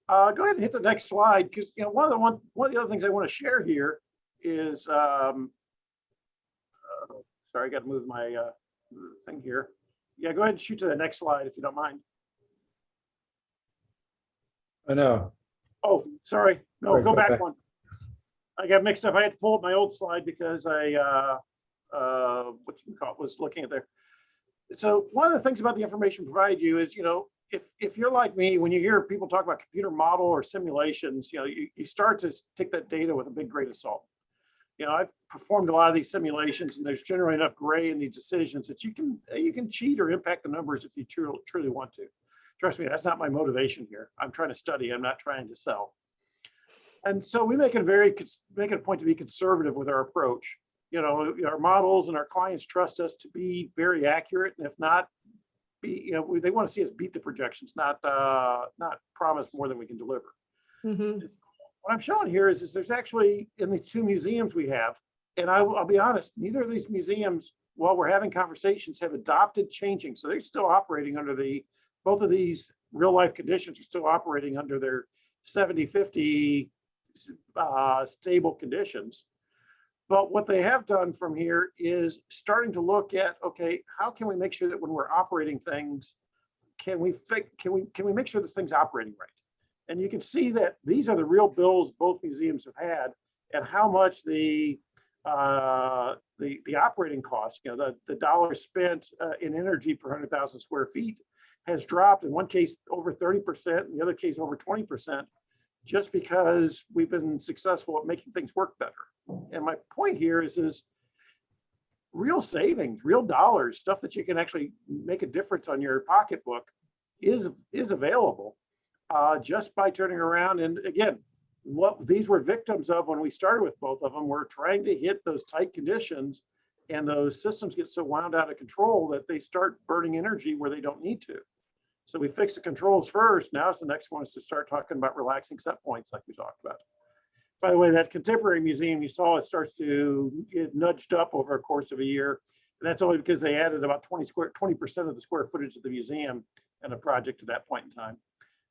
Go ahead and hit the next slide, because one of the other things I want to share here is sorry, I got to move my thing here. Yeah, go ahead and shoot to the next slide if you don't mind. I know. Oh, sorry. No, Right, go go back back. one. I got mixed up. I had to pull up my old slide because I was looking at there. So one of the things about the information provided you is, if you're like me, when you hear people talk about computer model or simulations, you start to take that data with a big grain of salt. I've performed a lot of these simulations, and there's generally enough gray in these decisions that you can cheat or impact the numbers if you truly want to. Trust me, that's not my motivation here. I'm trying to study. I'm not trying to sell. And so we make it a point to be conservative with our approach. Our models and our clients trust us to be very accurate, and if not, they want to see us beat the projections, not promise more than we can deliver. Mm-hmm. What I'm showing here is there's actually, in the two museums we have, and I'll be honest, neither of these museums, while we're having conversations, have adopted changing. So they're still operating under both of these real life conditions are still operating under their 70-50 stable conditions. But what they have done from here is starting to look at, okay, how can we make sure that when we're operating things, can we make sure this thing's operating right? And you can see that these are the real bills both museums have had, and how much the operating cost, the dollars spent in energy per 100,000 square feet has dropped, in one case over 30%, in the other case over 20%, just because we've been successful at making things work better. And my point here is real savings, real dollars, stuff that you can actually make a difference on your pocketbook is available. Just by turning around. And again, what these were victims of when we started with both of them, were trying to hit those tight conditions, and those systems get so wound out of control that they start burning energy where they don't need to. So we fix the controls first. Now the next one is to start talking about relaxing set points like we talked about. By the way, that contemporary museum you saw, it starts to get nudged up over a course of a year. And that's only because they added about 20% of the square footage of the museum and a project at that point in time.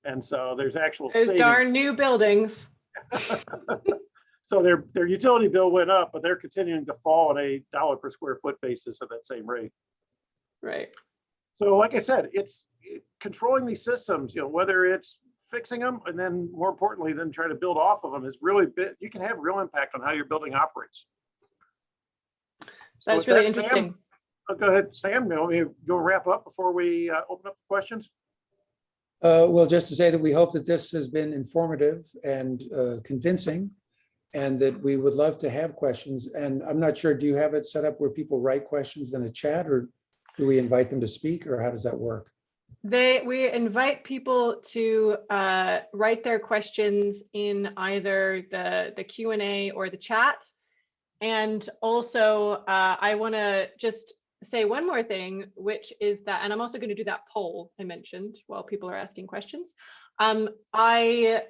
And so there's actual Those savings. darn new buildings. So their utility bill went up, but they're continuing to fall on a $1 per square foot basis at that same rate. Right. So like I said, it's controlling these systems, whether it's fixing them, and then more importantly, then try to build off of them is really you can have real impact on how your building operates. So That's with really that, interesting. Sam, go ahead, Sam. You'll wrap up before we open up the questions. Well, just to say that we hope that this has been informative and convincing, and that we would love to have questions. And I'm not sure, do you have it set up where people write questions in a chat, or do we invite them to speak, or how does that work? We invite people to write their questions in either the Q&A or the chat. And also, I want to just say one more thing, which is that, and I'm also going to do that poll I mentioned while people are asking questions. I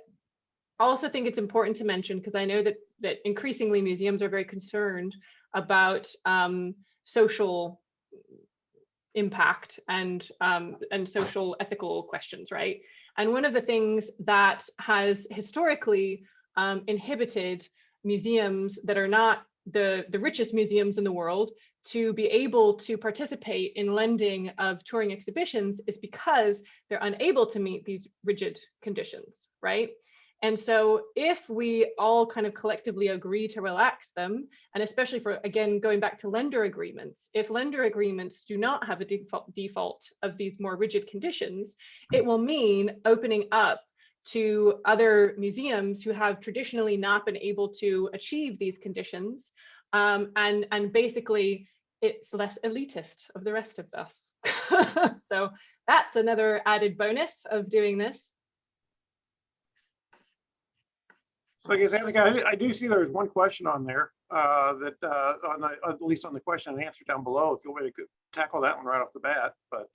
also think it's important to mention, because I know that increasingly museums are very concerned about social impact and social ethical questions, right? And one of the things that has historically inhibited museums that are not the richest museums in the world to be able to participate in lending of touring exhibitions is because they're unable to meet these rigid conditions, right? And so if we all kind of collectively agree to relax them, and especially for, again, going back to lender agreements, if lender agreements do not have a default of these more rigid conditions, it will mean opening up to other museums who have traditionally not been able to achieve these conditions. And basically, it's less elitist of the rest of us. So that's another added bonus of doing this. So I guess, I do see there's one question on there that at least on the question and answer down below, if you want me to tackle that one right off the bat, but.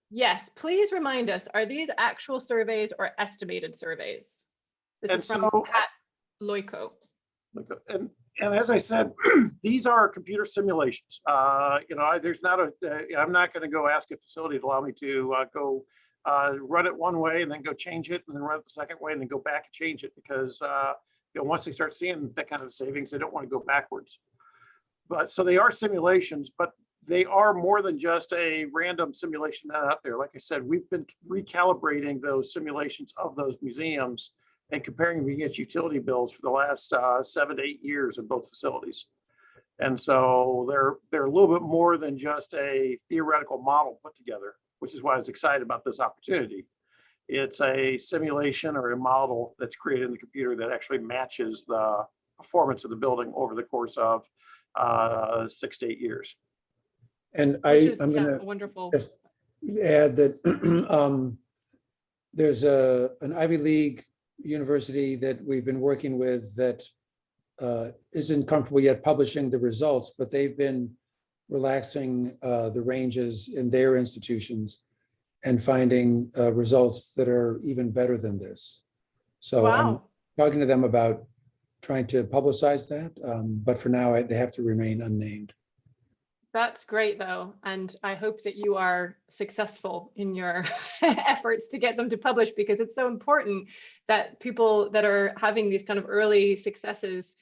Yes, please remind us, are these actual surveys or estimated surveys? This is from Pat Loico. And as I said, these are computer simulations. There's not I'm not going to go ask a facility to allow me to go run it one way and then go change it and then run it the second way and then go back and change it, because once they start seeing that kind of savings, they don't want to go backwards. But so they are simulations, but they are more than just a random simulation out there. Like I said, we've been recalibrating those simulations of those museums and comparing them against utility bills for the last 7 to 8 years in both facilities. And so they're a little bit more than just a theoretical model put together, which is why I was excited about this opportunity. It's a simulation or a model that's created in the computer that actually matches the performance of the building over the course of 6 to 8 years. And I'm going to wonderful. just add that there's an Ivy League university that we've been working with that isn't comfortable yet publishing the results, but they've been relaxing the ranges in their institutions and finding results that are even better than this. So wow. I'm talking to them about trying to publicize that, but for now they have to remain unnamed. That's great, though, and I hope that you are successful in your efforts to get them to publish, because it's so important that people that are having these kind of early successes,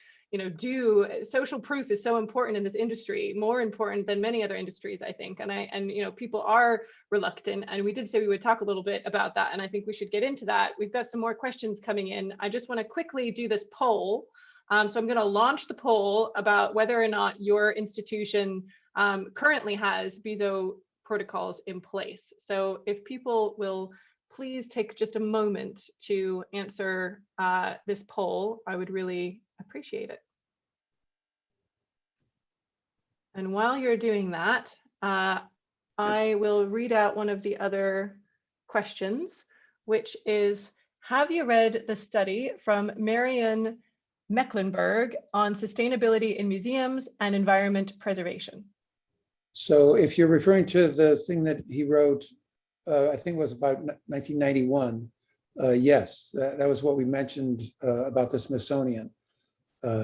social proof is so important in this industry, more important than many other industries, I think. And people are reluctant, and we did say we would talk a little bit about that, and I think we should get into that. We've got some more questions coming in. I just want to quickly do this poll. So I'm going to launch the poll about whether or not your institution currently has BISO protocols in place. So if people will please take just a moment to answer this poll, I would really appreciate it. And while you're doing that, I will read out one of the other questions, which is, have you read the study from Marian Mecklenburg on sustainability in museums and environment preservation? So if you're referring to the thing that he wrote, I think it was about 1991, yes, that was what we mentioned about the Smithsonian.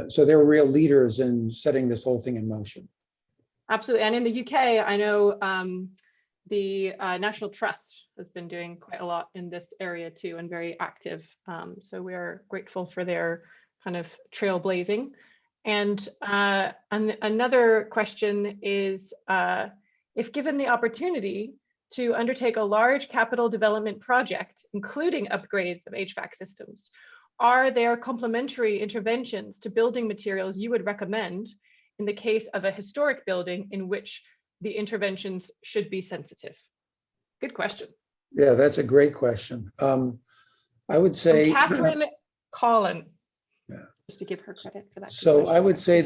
So they were real leaders in setting this whole thing in motion. Absolutely. And in the UK, I know the National Trust has been doing quite a lot in this area too, and very active. So we're grateful for their kind of trailblazing. And another question is, if given the opportunity to undertake a large capital development project, including upgrades of HVAC systems, are there complementary interventions to building materials you would recommend in the case of a historic building in which the interventions should be sensitive? Good question. Yeah, that's a great question. I would From say, Catherine Collin, Yeah. just to give her credit for that. good so I question. would say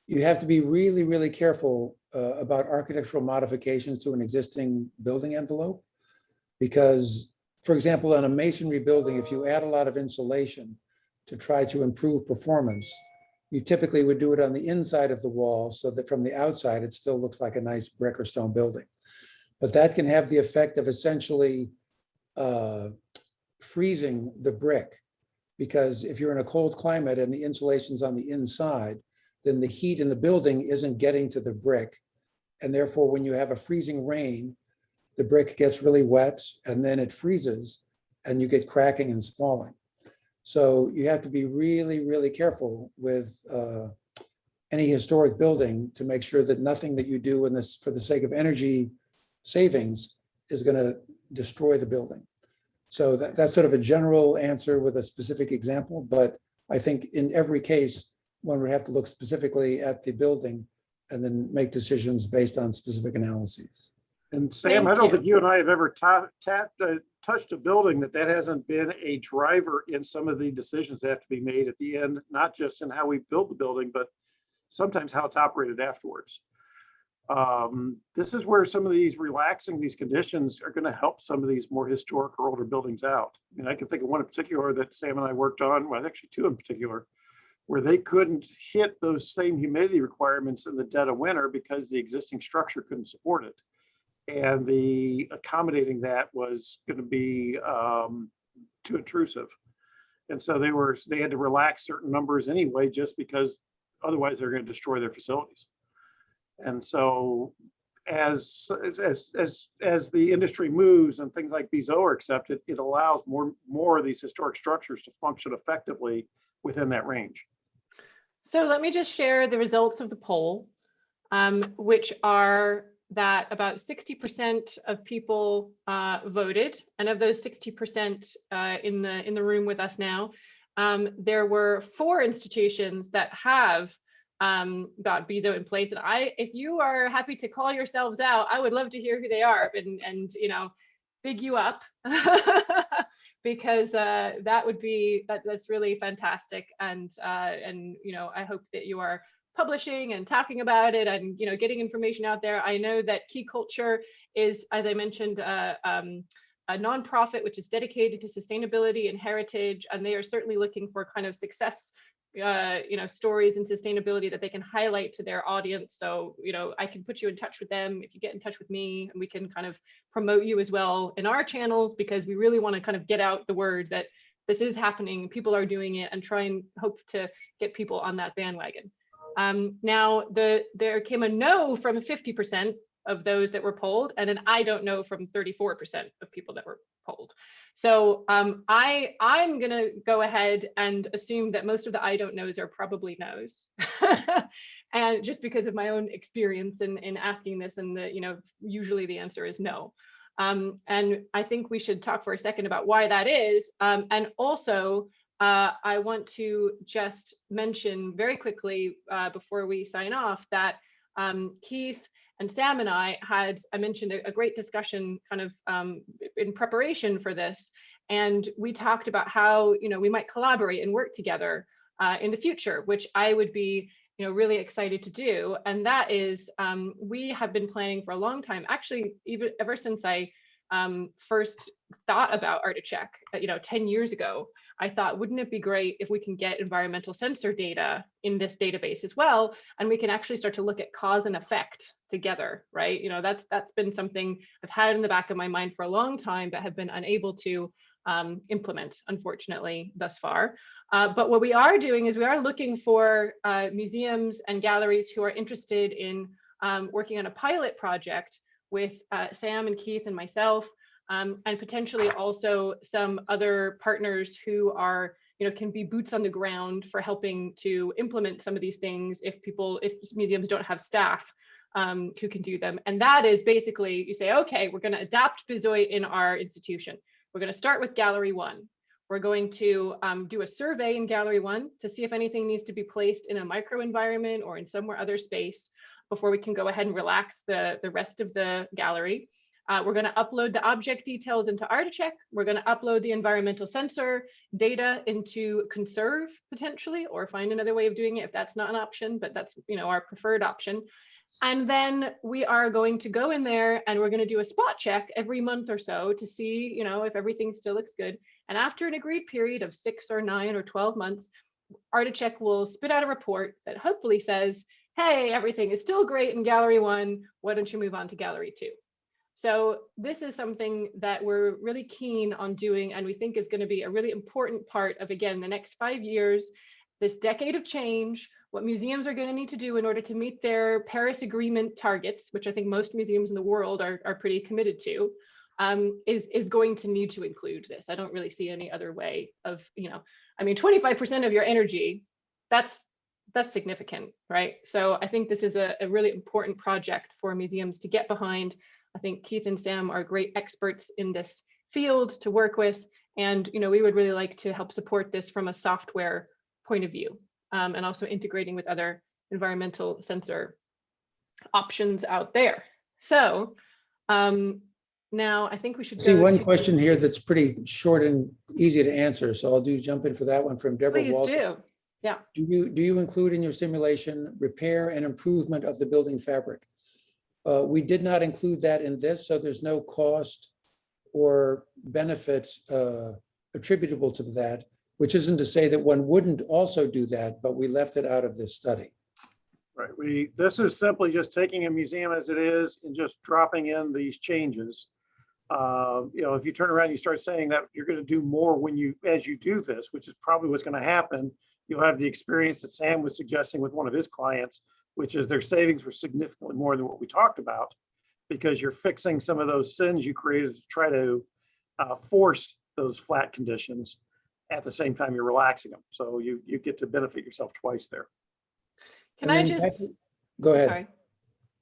you have to be really, really careful about architectural modifications to an existing building envelope. Because, for example, on a masonry building, if you add a lot of insulation to try to improve performance, you typically would do it on the inside of the wall so that from the outside, it still looks like a nice brick or stone building. But that can have the effect of essentially freezing the brick. Because if you're in a cold climate and the insulation's on the inside, then the heat in the building isn't getting to the brick. And therefore, when you have a freezing rain, the brick gets really wet and then it freezes and you get cracking and spalling. So you have to be really, really careful with any historic building to make sure that nothing that you do in this for the sake of energy savings is going to destroy the building. So that's sort of a general answer with a specific example, but I think in every case, one would have to look specifically at the building and then make decisions based on specific analyses. And Sam, Thank I don't you. think you and I have ever touched a building that hasn't been a driver in some of the decisions that have to be made at the end, not just in how we build the building, but sometimes how it's operated afterwards. This is where some of these relaxing these conditions are going to help some of these more historic or older buildings out. I mean, I can think of one in particular that Sam and I worked on, well, actually two in particular, where they couldn't hit those same humidity requirements in the dead of winter because the existing structure couldn't support it. And the accommodating that was going to be too intrusive. And so they had to relax certain numbers anyway, just because otherwise they're going to destroy their facilities. And so as the industry moves and things like BZO are accepted, it allows more of these historic structures to function effectively within that range. So let me just share the results of the poll, which are that about 60% of people voted, and of those 60% in the room with us now, there were 4 institutions that have got BZO in place. And if you are happy to call yourselves out, I would love to hear who they are and you know, big you up because that's really fantastic. And you know, I hope that you are publishing and talking about it and, you know, getting information out there. I know that Key Culture is, as I mentioned, a nonprofit which is dedicated to sustainability and heritage, and they are certainly looking for kind of success you know, stories and sustainability that they can highlight to their audience. So, you know, I can put you in touch with them if you get in touch with me, and we can kind of promote you as well in our channels, because we really want to kind of get out the word that this is happening, people are doing it, and try and hope to get people on that bandwagon. Now, there came a no from 50% of those that were polled, and an I don't know from 34% of people that were polled. So I'm going to go ahead and assume that most of the I don't knows are probably no's. And just because of my own experience in asking this, and you know, usually the answer is no. And I think we should talk for a second about why that is. And also, I want to just mention very quickly before we sign off that Keith and Sam and I mentioned a great discussion kind of in preparation for this. And we talked about how, you know, we might collaborate and work together in the future, which I would be, you know, really excited to do. And that is, we have been planning for a long time, actually, even ever since I first thought about ArtEcheck, you know, 10 years ago. I thought, wouldn't it be great if we can get environmental sensor data in this database as well, and we can actually start to look at cause and effect together, right? You know, that's been something I've had in the back of my mind for a long time, but have been unable to implement, unfortunately, thus far. But what we are doing is we are looking for museums and galleries who are interested in working on a pilot project with Sam and Keith and myself, and potentially also some other partners who are, you know, can be boots on the ground for helping to implement some of these things if museums don't have staff who can do them. And that is basically, you say, okay, we're going to adapt Bezoit in our institution. We're going to start with Gallery 1. We're going to do a survey in Gallery 1 to see if anything needs to be placed in a microenvironment or in somewhere other space before we can go ahead and relax the rest of the gallery. We're going to upload the object details into ArtEvolve. We're going to upload the environmental sensor data into Conserve potentially, or find another way of doing it if that's not an option, but that's our preferred option. And then we are going to go in there and we're going to do a spot check every month or so to see, if everything still looks good. And after an agreed period of 6 or 9 or 12 months, ArtEvolve will spit out a report that hopefully says, hey, everything is still great in Gallery 1. Why don't you move on to Gallery 2? So this is something that we're really keen on doing, and we think is going to be a really important part of, again, the next 5 years, this decade of change, what museums are going to need to do in order to meet their Paris Agreement targets, which I think most museums in the world are pretty committed to, is going to need to include this. I don't really see any other way of, 25% of your energy, that's significant, right? So I think this is a really important project for museums to get behind. I think Keith and Sam are great experts in this field to work with. And, we would really like to help support this from a software point of view, and also integrating with other environmental sensor options out there. So now I think we should See go one to question here that's pretty short and easy to answer. So I'll jump in for that one from Deborah Please Walker. do. Yeah. Do you include in your simulation repair and improvement of the building fabric? We did not include that in this, so there's no cost or benefit attributable to that, which isn't to say that one wouldn't also do that, but we left it out of this study. Right. This is simply just taking a museum as it is and just dropping in these changes. If you turn around and you start saying that you're going to do more as you do this, which is probably what's going to happen, you'll have the experience that Sam was suggesting with one of his clients, which is their savings were significantly more than what we talked about, because you're fixing some of those sins you created to try to force those flat conditions. At the same time, you're relaxing them. So you get to benefit yourself twice there. Can I just go ahead? Sorry.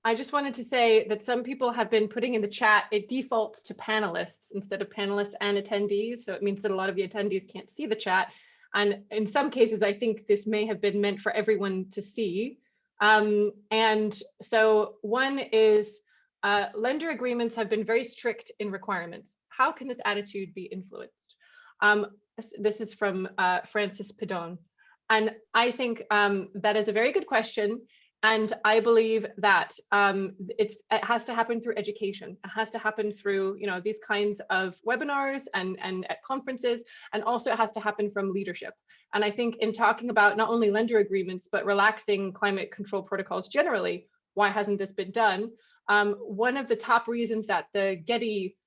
I just wanted to say that some people have been putting in the chat, it defaults to panelists instead of panelists and attendees. So it means that a lot of the attendees can't see the chat. And in some cases, I think this may have been meant for everyone to see. And so one is lender agreements have been very strict in requirements. How can this attitude be influenced? This is from Francis Pedon. And I think that is a very good question. And I believe that it has to happen through education. It has to happen through these kinds of webinars and at conferences, and also it has to happen from leadership. And I think in talking about not only lender agreements, but relaxing climate control protocols generally, why hasn't this been done? One of the top reasons that the Getty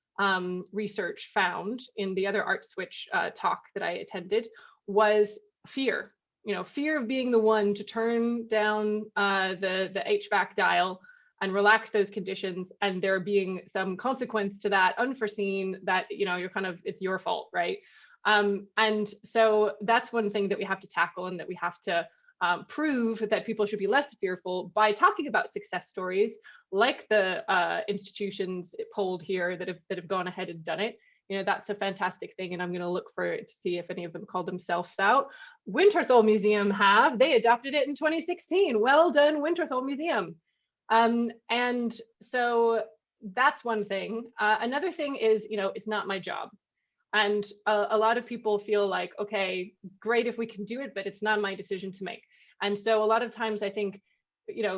research found in the other Art Switch talk that I attended was fear. Fear of being the one to turn down the HVAC dial and relax those conditions, and there being some consequence to that unforeseen that you're it's your fault, right? And so that's one thing that we have to tackle, and that we have to prove that people should be less fearful by talking about success stories like the institutions polled here that have gone ahead and done it. That's a fantastic thing, and I'm going to look for it to see if any of them called themselves out. Winterthur Museum they adopted it in 2016. Well done, Winterthur Museum. And so that's one thing. Another thing is, it's not my job. And a lot of people feel like, okay, great if we can do it, but it's not my decision to make. And so a lot of times I think,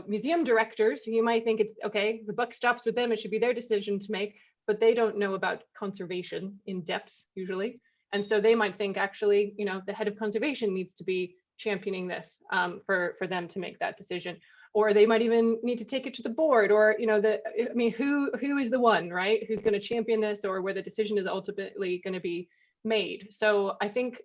museum directors, you might think it's okay, the buck stops with them, it should be their decision to make, but they don't know about conservation in depth usually. And so they might think actually, the head of conservation needs to be championing this for them to make that decision. Or they might even need to take it to the board, or who is the one, right, who's going to champion this, or where the decision is ultimately going to be made. So I think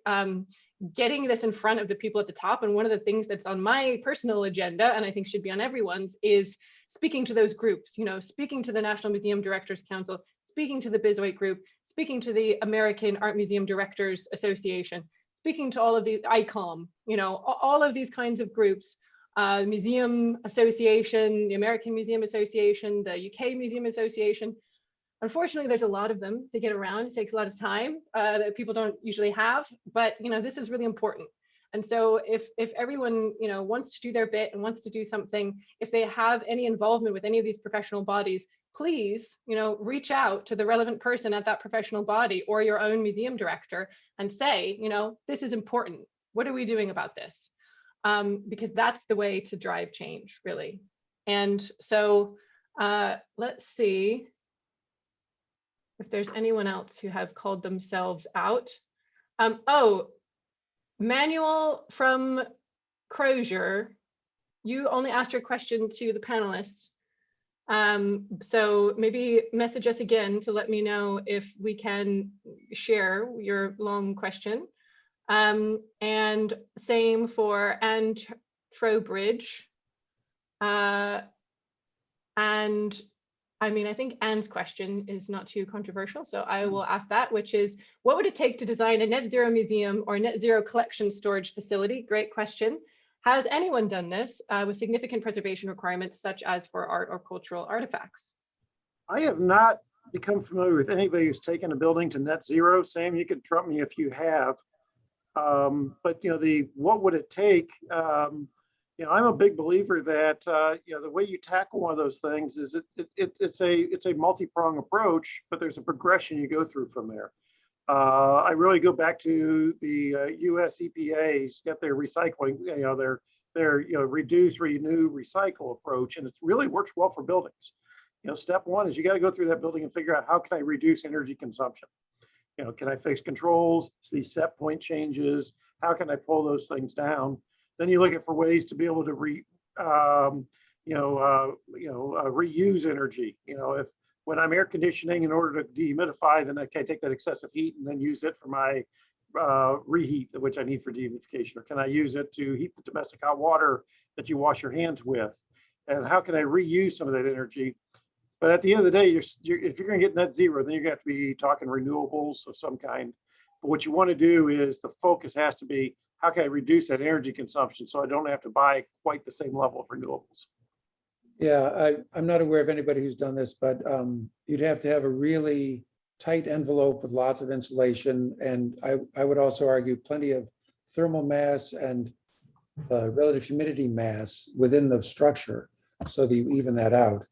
getting this in front of the people at the top, and one of the things that's on my personal agenda, and I think should be on everyone's, is speaking to those groups, speaking to the National Museum Directors Council, speaking to the Bezoit Group, speaking to the American Art Museum Directors Association, speaking to all of the ICOM, all of these kinds of groups, Museum Association, the American Museum Association, the UK Museum Association. Unfortunately, there's a lot of them to get around. It takes a lot of time that people don't usually have, but this is really important. And so if everyone wants to do their bit and wants to do something, if they have any involvement with any of these professional bodies, please reach out to the relevant person at that professional body or your own museum director and say, this is important. What are we doing about this? Because that's the way to drive change, really. And so let's see if there's anyone else who have called themselves out. Oh, Manuel from Crozier, you only asked your question to the panelists. So maybe message us again to let me know if we can share your long question. And same for Anne Trowbridge. And I mean, I think Anne's question is not too controversial, so I will ask that, which is, what would it take to design a net zero museum or net zero collection storage facility? Great question. Has anyone done this with significant preservation requirements, such as for art or cultural artifacts? I have not become familiar with anybody who's taken a building to net zero. Sam, you could trump me if you have. But what would it take? I'm a big believer that the way you tackle one of those things is it's a multi-pronged approach, but there's a progression you go through from there. I really go back to the U.S. EPA's got their recycling, their reduce, renew, recycle approach, and it really works well for buildings. Step one is you got to go through that building and figure out, how can I reduce energy consumption? Can I fix controls, these set point changes? How can I pull those things down? Then you look at for ways to be able to reuse energy. If when I'm air conditioning, in order to dehumidify, then I can take that excessive heat and then use it for my reheat, which I need for dehumidification. Or can I use it to heat the domestic hot water that you wash your hands with? And how can I reuse some of that energy? But at the end of the day, if you're going to get net zero, then you're going to have to be talking renewables of some kind. But what you want to do is the focus has to be, how can I reduce that energy consumption so I don't have to buy quite the same level of renewables? Yeah, I'm not aware of anybody who's done this, but you'd have to have a really tight envelope with lots of insulation. And I would also argue plenty of thermal mass and relative humidity mass within the structure so that you even that out.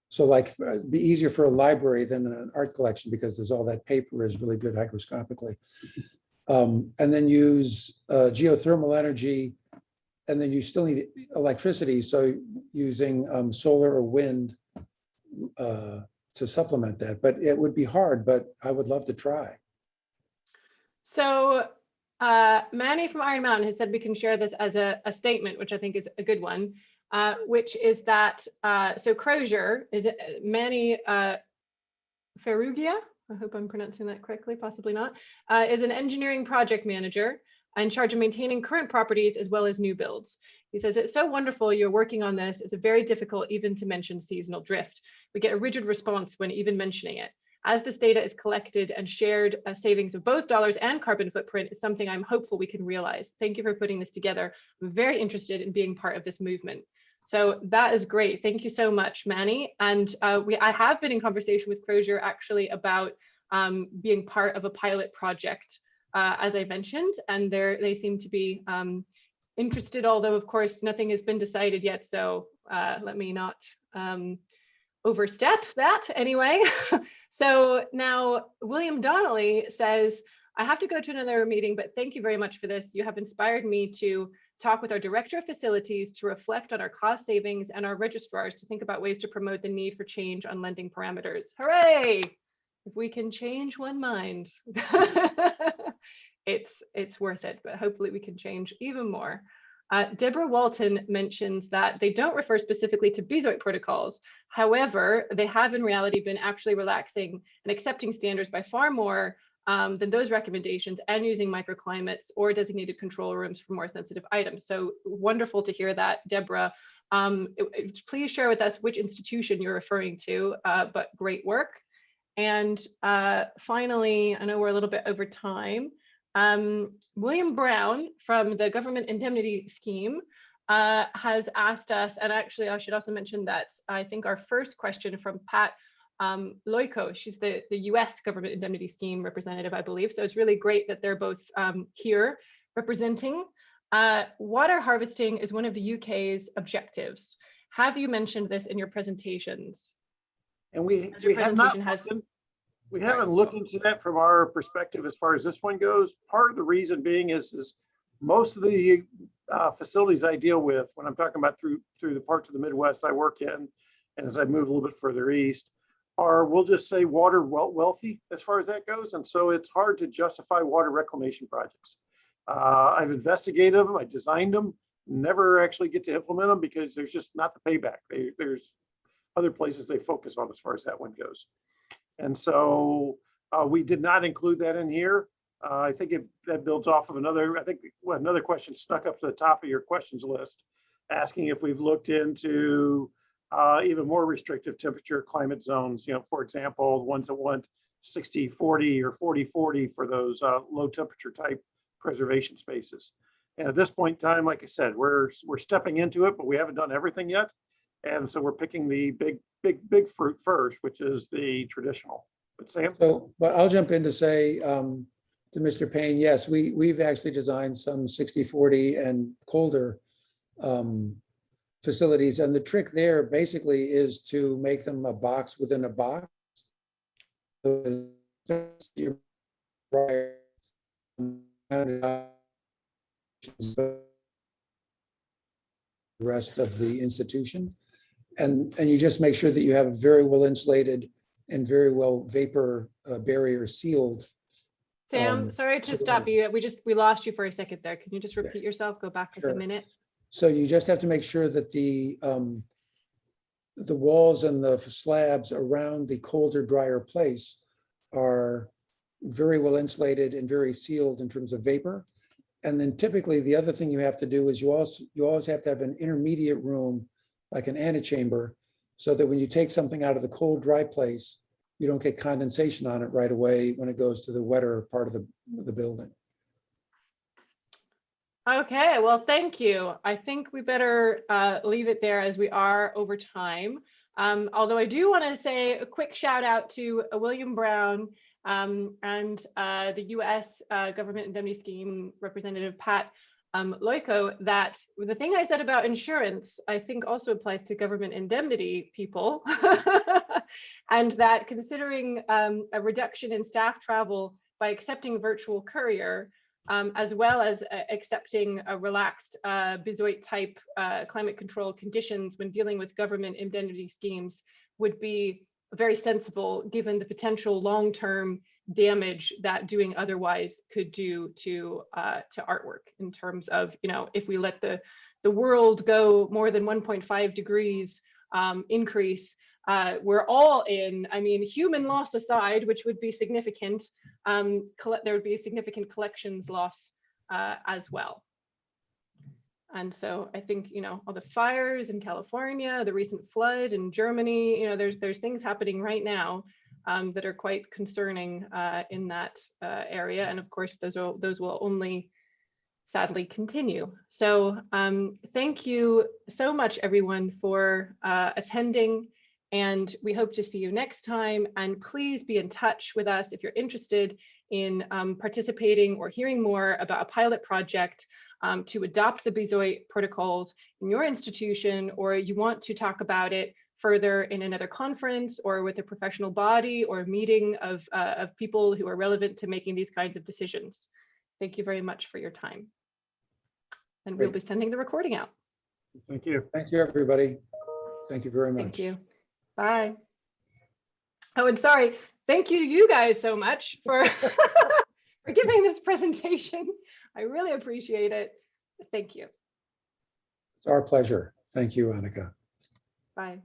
So like it'd be easier for a library than an art collection because there's all that paper is really good hygroscopically. And then use geothermal energy, and then you still need electricity. So using solar or wind to supplement that, but it would be hard, but I would love to try. So Manny from Iron Mountain has said we can share this as a statement, which I think is a good one, which is that, so Crozier, is it Manny Ferrugia? I hope I'm pronouncing that correctly, possibly not, is an engineering project manager in charge of maintaining current properties as well as new builds. He says, it's so wonderful you're working on this. It's very difficult even to mention seasonal drift. We get a rigid response when even mentioning it. As this data is collected and shared, savings of both dollars and carbon footprint is something I'm hopeful we can realize. Thank you for putting this together. I'm very interested in being part of this movement. So that is great. Thank you so much, Manny. And I have been in conversation with Crozier actually about being part of a pilot project, as I mentioned, and they seem to be interested, although of course nothing has been decided yet. So let me not overstep that anyway. So now William Donnelly says, I have to go to another meeting, but thank you very much for this. You have inspired me to talk with our director of facilities to reflect on our cost savings and our registrars to think about ways to promote the need for change on lending parameters. Hooray! If we can change one mind, it's worth it, but hopefully we can change even more. Deborah Walton mentions that they don't refer specifically to BZOIT protocols. However, they have in reality been actually relaxing and accepting standards by far more than those recommendations and using microclimates or designated control rooms for more sensitive items. So wonderful to hear that, Deborah. Please share with us which institution you're referring to, but great work. And finally, I know we're a little bit over time. William Brown from the Government Indemnity Scheme has asked us, and actually I should also mention that I think our first question from Pat Loico, she's the US Government Indemnity Scheme representative, I believe. So it's really great that they're both here representing. Water harvesting is one of the UK's objectives. Have you mentioned this in your presentations? And we Right. haven't looked into that from our perspective as far as this one goes. Part of the reason being is most of the facilities I deal with when I'm talking about through the parts of the Midwest I work in, and as I move a little bit further east, are, we'll just say, water wealthy as far as that goes. And so it's hard to justify water reclamation projects. I've investigated them, I designed them, never actually get to implement them because there's just not the payback. There's other places they focus on as far as that one goes. And so we did not include that in here. I think that builds off of another, another question snuck up to the top of your questions list, asking if we've looked into even more restrictive temperature climate zones, for example, the ones that want 60-40 or 40-40 for those low temperature type preservation spaces. And at this point in time, like I said, we're stepping into it, but we haven't done everything yet. And so we're picking the big fruit first, which is the traditional. But Sam? So, but I'll jump in to say to Mr. Payne, yes, we've actually designed some 60-40 and colder facilities. And the trick there basically is to make them a box within a box. The rest of the institution. And you just make sure that you have very well insulated and very well vapor barrier sealed. Sam, sorry to stop you. We lost you for a second there. Can you just repeat yourself? Go back like a minute. So you just have to make sure that the walls and the slabs around the colder, drier place are very well insulated and very sealed in terms of vapor. And then typically the other thing you have to do is you always have to have an intermediate room, like an antechamber, so that when you take something out of the cold, dry place, you don't get condensation on it right away when it goes to the wetter part of the building. Okay, well, thank you. I think we better leave it there as we are over time. Although I do want to say a quick shout out to William Brown and the US Government Indemnity Scheme representative, Pat Loico, that the thing I said about insurance, I think also applies to government indemnity people. And that considering a reduction in staff travel by accepting virtual courier, as well as accepting a relaxed Bezoit type climate control conditions when dealing with government indemnity schemes would be very sensible given the potential long-term damage that doing otherwise could do to artwork in terms of, if we let the world go more than 1.5 degrees increase, we're all in, I mean, human loss aside, which would be significant, there would be a significant collections loss as well. And so I think, all the fires in California, the recent flood in Germany, there's things happening right now that are quite concerning in that area. And of course, those will only sadly continue. So thank you so much, everyone, for attending. And we hope to see you next time. And please be in touch with us if you're interested in participating or hearing more about a pilot project to adopt the Bezoit protocols in your institution, or you want to talk about it further in another conference or with a professional body or a meeting of people who are relevant to making these kinds of decisions. Thank you very much for your time. And we'll be sending the recording out. Thank you. Thank you, everybody. Thank you very much. Thank you. Bye. Oh, and sorry, thank you to you guys so much for, for giving this presentation. I really appreciate it. Thank you. It's our pleasure. Thank you, Annika. Bye.